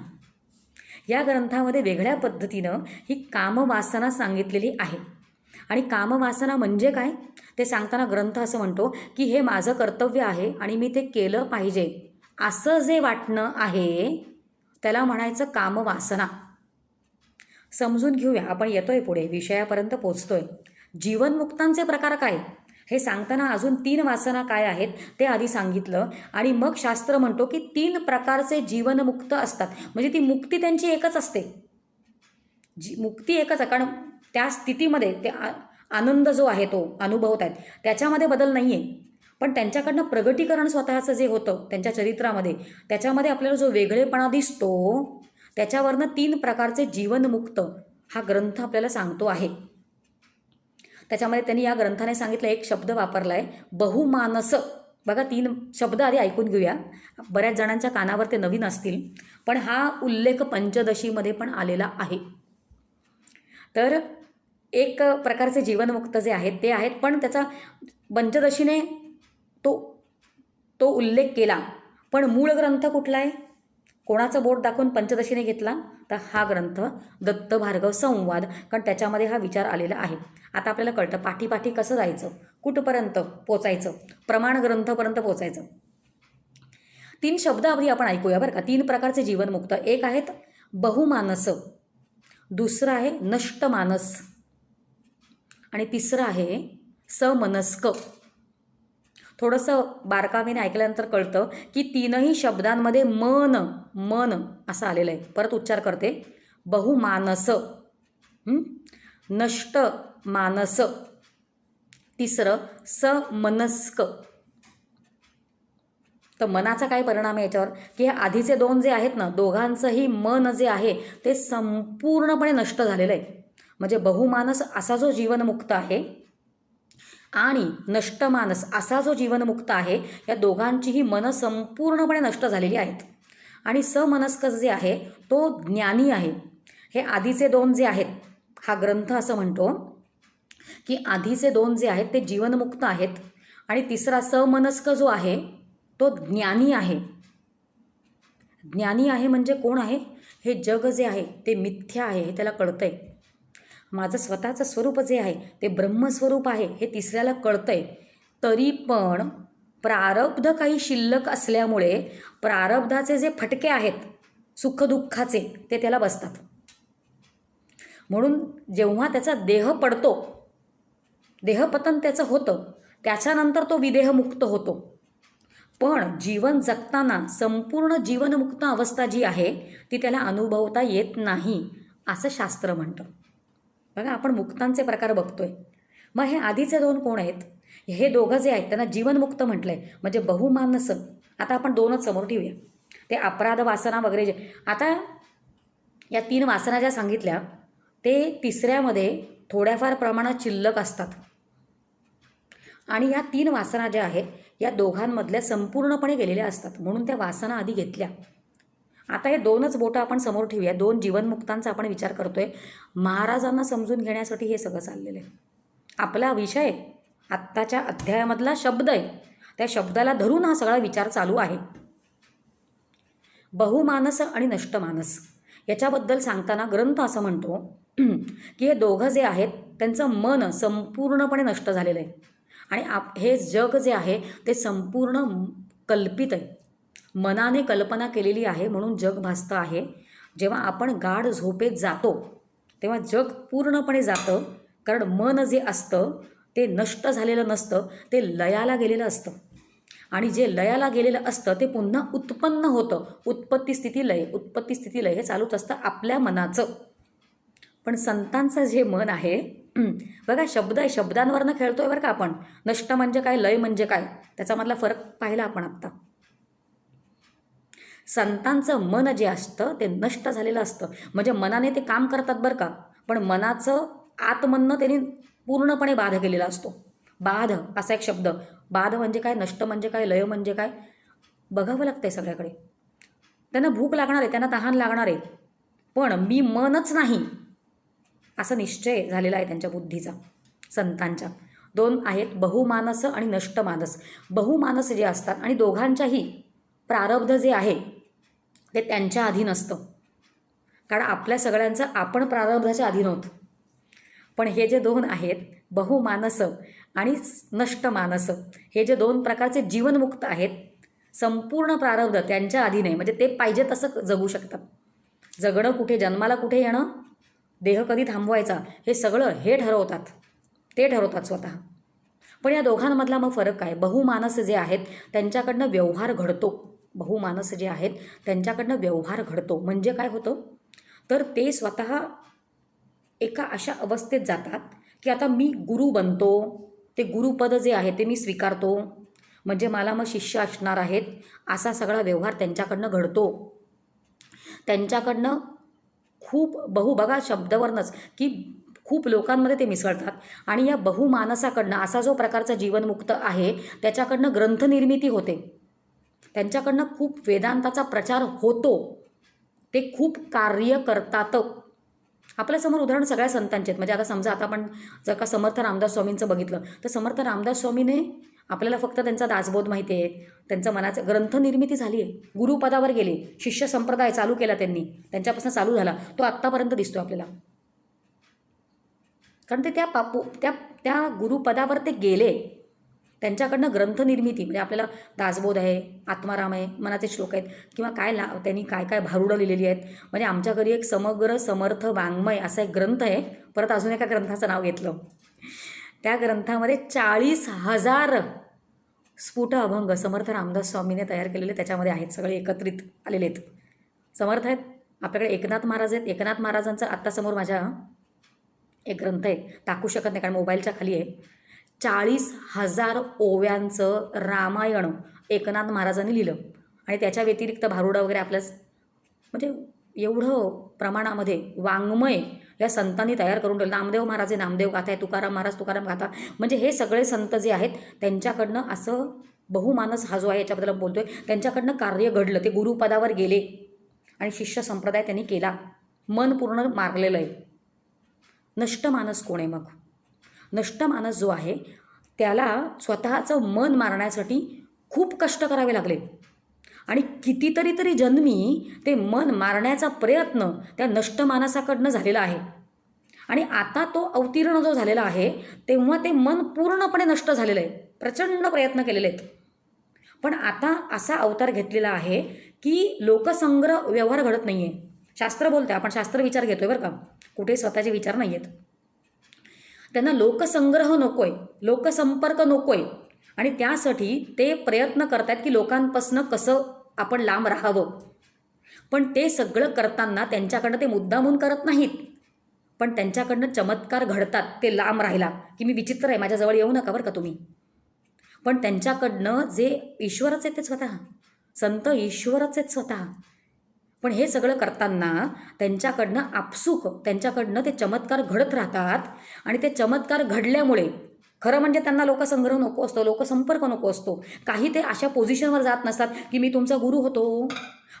Speaker 3: या ग्रंथामध्ये वेगळ्या पद्धतीनं ही कामवासना सांगितलेली आहे. आणि कामवासना म्हणजे काय ते सांगताना ग्रंथ असं म्हणतो की हे माझं कर्तव्य आहे आणि मी ते केलं पाहिजे, असं जे वाटणं आहे त्याला म्हणायचं कामवासना. समजून घेऊया, आपण येतोय पुढे, विषयापर्यंत पोचतोय. जीवनमुक्तांचे प्रकार काय हे सांगताना अजून 3 वासना काय आहेत ते आधी सांगितलं. आणि मग शास्त्र म्हणतो की 3 प्रकारचे जीवनमुक्त असतात. म्हणजे ती मुक्ती त्यांची एकच असते, मुक्ती एकच आहे. कारण त्या स्थितीमध्ये ते आनंद जो आहे तो अनुभवत आहेत, त्याच्यामध्ये बदल नाही आहे. पण त्यांच्याकडनं प्रगटीकरण स्वतःचं जे होतं त्यांच्या चरित्रामध्ये, त्याच्यामध्ये आपल्याला जो वेगळेपणा दिसतो, त्याच्यावरनं 3 प्रकारचे जीवनमुक्त हा ग्रंथ आपल्याला सांगतो आहे. त्याच्यामध्ये त्यांनी या ग्रंथाने सांगितलं, एक शब्द वापरला आहे बहुमानस. बघा, 3 शब्द आधी ऐकून घेऊया. बऱ्याच जणांच्या कानावर ते नवीन असतील, पण हा उल्लेख पंचदशीमध्ये पण आलेला आहे. तर एक प्रकारचे जीवनमुक्त जे आहेत ते आहेत, पण त्याचा पंचदशीने तो उल्लेख केला. पण मूळ ग्रंथ कुठला आहे, कोणाचं बोट दाखवून पंचदशीने घेतला, तर हा ग्रंथ दत्त भार्गव संवाद. कारण त्याच्यामध्ये हा विचार आलेला आहे. आता आपल्याला कळतं पाठी कसं जायचं, कुठपर्यंत पोचायचं, प्रमाण ग्रंथपर्यंत पोचायचं. 3 शब्द आधी आपण ऐकूया बरं का. 3 प्रकारचे जीवनमुक्त. एक आहेत बहुमानस, दुसरं आहे नष्टमानस, आणि तिसरं आहे समनस्क. थोडंसं बारकावीने ऐकल्यानंतर कळतं की 3ही शब्दांमध्ये मन असं आलेलं आहे. परत उच्चार करते, बहुमानस, नष्ट मानस, तिसरं समनस्क. तर मनाचा काय परिणाम आहे याच्यावर, की हे आधीचे 2 जे आहेत ना, दोघांचंही मन जे आहे ते संपूर्णपणे नष्ट झालेलं आहे. म्हणजे बहुमानस असा जो जीवनमुक्त आहे आणि नष्टमानस असा जो जीवनमुक्त आहे, या दोघांचीही मनं संपूर्णपणे नष्ट झालेली आहेत. आणि समनस्क जे आहे तो ज्ञानी आहे. हे आधीचे 2 जे आहेत, हा ग्रंथ असं म्हणतो की आधीचे 2 जे आहेत ते जीवनमुक्त आहेत, आणि तिसरा समनस्क जो आहे तो ज्ञानी आहे. ज्ञानी आहे म्हणजे कोण आहे, हे जग जे आहे ते मिथ्या आहे हे त्याला कळतंय. माझं स्वतःचं स्वरूप जे आहे ते ब्रह्मस्वरूप आहे हे तिसऱ्याला कळतंय. तरी पण प्रारब्ध काही शिल्लक असल्यामुळे प्रारब्धाचे जे फटके आहेत सुखदुःखाचे ते त्याला बसतात. म्हणून जेव्हा त्याचा देह पडतो, देहपतन त्याचं होतं, त्याच्यानंतर तो विदेहमुक्त होतो. पण जीवन जगताना संपूर्ण जीवनमुक्त अवस्था जी आहे ती त्याला अनुभवता येत नाही, असं शास्त्र म्हणतं. बघा, आपण मुक्तांचे प्रकार बघतोय. मग हे आधीचे 2 कोण आहेत, हे दोघं जे आहेत त्यांना जीवनमुक्त म्हटलं आहे. म्हणजे बहुमानस. आता आपण 2च समोर ठेवूया, ते अपराध वासना वगैरे जे. आता या 3 वासना ज्या सांगितल्या ते तिसऱ्यामध्ये थोड्याफार प्रमाणात शिल्लक असतात. आणि या 3 वासना ज्या आहेत या दोघांमधल्या संपूर्णपणे गेलेल्या असतात, म्हणून त्या वासना आधी घेतल्या. आता हे 2च बोटं आपण समोर ठेवूया. 2 जीवनमुक्तांचा आपण विचार करतोय. महाराजांना समजून घेण्यासाठी हे सगळं चाललेलं आहे. आपला विषय आत्ताच्या अध्यायामधला शब्द आहे, त्या शब्दाला धरून हा सगळा विचार चालू आहे. बहुमानस आणि नष्टमानस याच्याबद्दल सांगताना ग्रंथ असं म्हणतो की हे दोघं जे आहेत त्यांचं मन संपूर्णपणे नष्ट झालेलं आहे. आणि हे जग जे आहे ते संपूर्ण कल्पित आहे, मनाने कल्पना केलेली आहे, म्हणून जग भासतं आहे. जेव्हा आपण गाढ झोपेत जातो तेव्हा जग पूर्णपणे जातं, कारण मन जे असतं ते नष्ट झालेलं नसतं, ते लयाला गेलेलं असतं. आणि जे लयाला गेलेलं असतं ते पुन्हा उत्पन्न होतं. उत्पत्ती स्थिती लय, उत्पत्ती स्थिती लय हे चालूच असतं आपल्या मनाचं. पण संतांचं जे मन आहे, बघा शब्द आहे, शब्दांवरनं खेळतोय बरं का आपण. नष्ट म्हणजे काय, लय म्हणजे काय, त्याच्यामधला फरक पाहिला आपण आत्ता. संतांचं मन जे असतं ते नष्ट झालेलं असतं. म्हणजे मनाने ते काम करतात बरं का, पण मनाचं आतमननं त्यांनी पूर्णपणे बाध केलेला असतो. बाध असा एक शब्द. बाध म्हणजे काय, नष्ट म्हणजे काय, लय म्हणजे काय, बघावं लागतंय सगळ्याकडे. त्यांना भूक लागणार आहे, त्यांना तहान लागणार आहे, पण मी मनच नाही असा निश्चय झालेला आहे त्यांच्या बुद्धीचा, संतांच्या. दोन आहेत, बहुमानस आणि नष्टमानस. बहुमानस जे असतात आणि दोघांच्याही प्रारब्ध जे आहे ते त्यांच्या अधीन असतं. कारण आपल्या सगळ्यांचं आपण प्रारब्धाच्या अधीन आहोत. पण हे जे दोन आहेत, बहुमानस आणि नष्टमानस, हे जे दोन प्रकारचे जीवनमुक्त आहेत, संपूर्ण प्रारब्ध त्यांच्या अधीन आहे. म्हणजे ते पाहिजे तसं जगू शकतात. जगणं कुठे, जन्माला कुठे येणं, देह कधी थांबवायचा, हे सगळं हे ठरवतात, ते ठरवतात स्वतः. पण या दोघांमधला मग फरक काय? बहुमानस जे आहेत त्यांच्याकडनं व्यवहार घडतो. बहुमानस जे आहेत त्यांच्याकडनं व्यवहार घडतो म्हणजे काय होतं, तर ते स्वतः एका अशा अवस्थेत जातात की आता मी गुरु बनतो, ते गुरुपद जे आहे ते मी स्वीकारतो, म्हणजे मला मग शिष्य असणार आहेत, असा सगळा व्यवहार त्यांच्याकडनं घडतो. त्यांच्याकडनं खूप बघा शब्दावरनंच की खूप लोकांमध्ये ते मिसळतात. आणि या बहुमानसाकडनं असा जो प्रकारचा जीवनमुक्त आहे त्याच्याकडनं ग्रंथनिर्मिती होते, त्यांच्याकडनं खूप वेदांताचा प्रचार होतो, ते खूप कार्य करतात. आपल्यासमोर उदाहरण सगळ्या संतांचे आहेत. म्हणजे आता समजा आता आपण जर का समर्थ रामदास स्वामींचं बघितलं तर समर्थ रामदास स्वामीने आपल्याला फक्त त्यांचा दासबोध माहिती आहे, त्यांचं मनाचं ग्रंथनिर्मिती झाली आहे, गुरुपदावर गेले, शिष्य संप्रदाय चालू केला त्यांनी, त्यांच्यापासून चालू झाला, तो आत्तापर्यंत दिसतो आपल्याला. कारण ते त्या गुरुपदावर ते गेले, त्यांच्याकडनं ग्रंथनिर्मिती. म्हणजे आपल्याला दासबोध आहे, आत्माराम आहे, मनाचे श्लोक आहेत, किंवा त्यांनी काय काय भारुडं लिहिलेली आहेत. म्हणजे आमच्या घरी एक समग्र समर्थ वाङ्मय असा एक ग्रंथ आहे. परत अजून एका ग्रंथाचं नाव घेतलं, त्या ग्रंथामध्ये 40,000 स्फुट अभंग समर्थ रामदास स्वामीने तयार केलेले त्याच्यामध्ये आहेत, सगळे एकत्रित आलेले आहेत. समर्थ आहेत, आपल्याकडे एकनाथ महाराज आहेत. एकनाथ महाराजांचं आत्तासमोर माझ्या एक ग्रंथ आहे, टाकू शकत नाही कारण मोबाईलच्या खाली आहे. 40,000 ओव्यांचं रामायण एकनाथ महाराजांनी लिहिलं. आणि त्याच्या व्यतिरिक्त भारुडा वगैरे आपल्याच म्हणजे एवढं प्रमाणामध्ये वाङ्मय या संतांनी तयार करून ठेवलं. नामदेव महाराज आहे, नामदेव गाथा आहे, तुकाराम महाराज तुकाराम गाथा. म्हणजे हे सगळे संत जे आहेत त्यांच्याकडनं असं बहुमानस हा जो आहे याच्याबद्दल बोलतोय, त्यांच्याकडनं कार्य घडलं, ते गुरुपदावर गेले आणि शिष्य संप्रदाय त्यांनी केला, मन पूर्ण मारलेलं आहे. नष्टमानस कोण आहे मग? नष्टमानस जो आहे त्याला स्वतःचं मन मारण्यासाठी खूप कष्ट करावे लागले आणि कितीतरी जन्मी ते मन मारण्याचा प्रयत्न त्या नष्टमानसाकडनं झालेला आहे. आणि आता तो अवतीर्ण जो झालेला आहे तेव्हा ते मन पूर्णपणे नष्ट झालेलं आहे, प्रचंड प्रयत्न केलेले आहेत. पण आता असा अवतार घेतलेला आहे की लोकसंग्रह व्यवहार घडत नाही आहे. शास्त्र बोलते, आपण शास्त्र विचार घेतोय बरं का, कुठे स्वतःचे विचार नाही आहेत. त्यांना लोकसंग्रह नकोय, लोकसंपर्क नकोय, आणि त्यासाठी ते प्रयत्न करतात की लोकांपासून कसं आपण लांब राहावं. पण ते सगळं करताना त्यांच्याकडनं ते मुद्दामून करत नाहीत, पण त्यांच्याकडनं चमत्कार घडतात ते लांब राहिला की मी विचित्र आहे, माझ्याजवळ येऊ नका बरं का तुम्ही. पण त्यांच्याकडनं जे ईश्वरच आहेत ते स्वतः, संत ईश्वरच आहेत स्वतः. पण हे सगळं करताना त्यांच्याकडनं आपसूक त्यांच्याकडनं ते चमत्कार घडत राहतात. आणि ते चमत्कार घडल्यामुळे खरं म्हणजे त्यांना लोकसंग्रह नको असतो, लोकसंपर्क नको असतो, काही ते अशा पोझिशनवर जात नसतात की मी तुमचा गुरु होतो,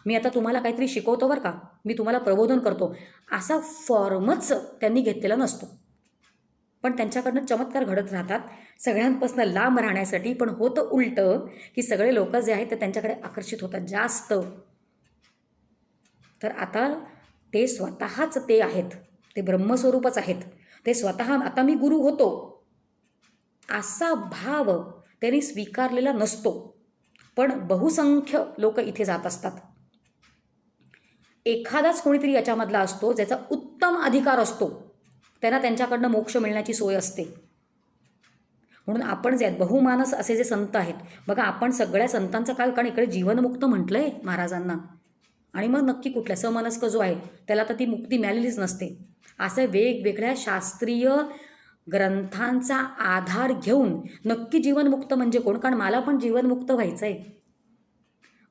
Speaker 3: मी आता तुम्हाला काहीतरी शिकवतो बरं का, मी तुम्हाला प्रबोधन करतो, असा फॉर्मच त्यांनी घेतलेला नसतो. पण त्यांच्याकडनं चमत्कार घडत राहतात सगळ्यांपासून लांब राहण्यासाठी. पण होतं उलटं की सगळे लोक जे आहेत ते त्यांच्याकडे आकर्षित होतात जास्त. तर आता ते स्वतःच ते आहेत, ते ब्रह्मस्वरूपच आहेत, ते स्वतः आता मी गुरु होतो असा भाव त्यांनी स्वीकारलेला नसतो. पण बहुसंख्य लोक इथे जात असतात. एखादाच कोणीतरी याच्यामधला असतो ज्याचा उत्तम अधिकार असतो, त्यांना त्यांच्याकडनं मोक्ष मिळण्याची सोय असते. म्हणून आपण जे बहुमानस असे जे संत आहेत बघा, आपण सगळ्या संतांचं काय, कारण इकडे जीवनमुक्त म्हटलं आहे महाराजांना, आणि मग नक्की कुठल्या समनस्क जो आहे त्याला तर ती मुक्ती मिळालेलीच नसते. असं वेगवेगळ्या शास्त्रीय ग्रंथांचा आधार घेऊन नक्की जीवनमुक्त म्हणजे कोण, कारण मला पण जीवनमुक्त व्हायचं आहे.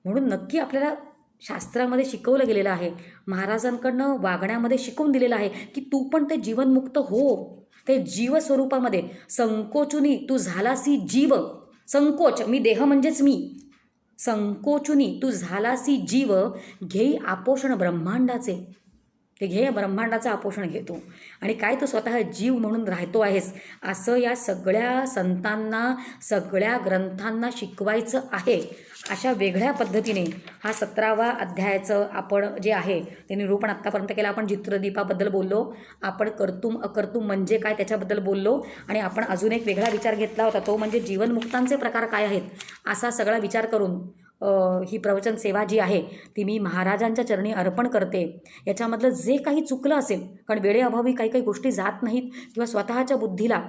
Speaker 3: म्हणून नक्की आपल्याला शास्त्रामध्ये शिकवलं गेलेलं आहे, महाराजांकडनं वागण्यामध्ये शिकवून दिलेलं आहे की तू पण ते जीवनमुक्त हो, ते जीवस्वरूपामध्ये संकोचुनी तू झालासी जीव. संकोच, मी देह म्हणजेच मी. संकोचुनी तू झालासी जीव, घेई आपोषण ब्रह्मांडाचे. ते घे, ब्रह्मांडाचं आपोषण घेतो आणि काय तू स्वतः जीव म्हणून राहतो आहेस, असं या सगळ्या संतांना, सगळ्या ग्रंथांना शिकवायचं आहे. अशा वेगळ्या पद्धतीने हा 17वा अध्यायाचं आपण जे आहे ते निरूपण आत्तापर्यंत केलं. आपण चित्रदीपाबद्दल बोललो, आपण कर्तुम अकर्तुम म्हणजे काय त्याच्याबद्दल बोललो आणि आपण अजून एक वेगळा विचार घेतला होता, तो म्हणजे जीवनमुक्तांचे प्रकार काय आहेत. असा सगळा विचार करून ही प्रवचन सेवा जी आहे ती मी महाराजांच्या चरणी अर्पण करते. याच्यामधलं जे काही चुकलं असेल, कारण वेळेअभावी काही काही गोष्टी जात नाहीत किंवा स्वतःच्या बुद्धीला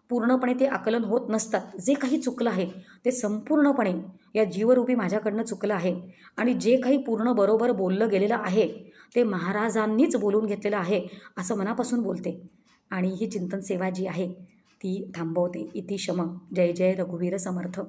Speaker 3: पूर्णपणे ते आकलन होत नसतात, जे काही चुकलं आहे ते संपूर्णपणे या जीवरूपी माझ्याकडनं चुकलं आहे. आणि जे काही पूर्ण बरोबर बोललं गेलेलं आहे ते महाराजांनीच बोलून घेतलेलं आहे असं मनापासून बोलते. आणि ही चिंतन सेवा जी आहे ती थांबवते. इति शम. जय जय रघुवीर समर्थ.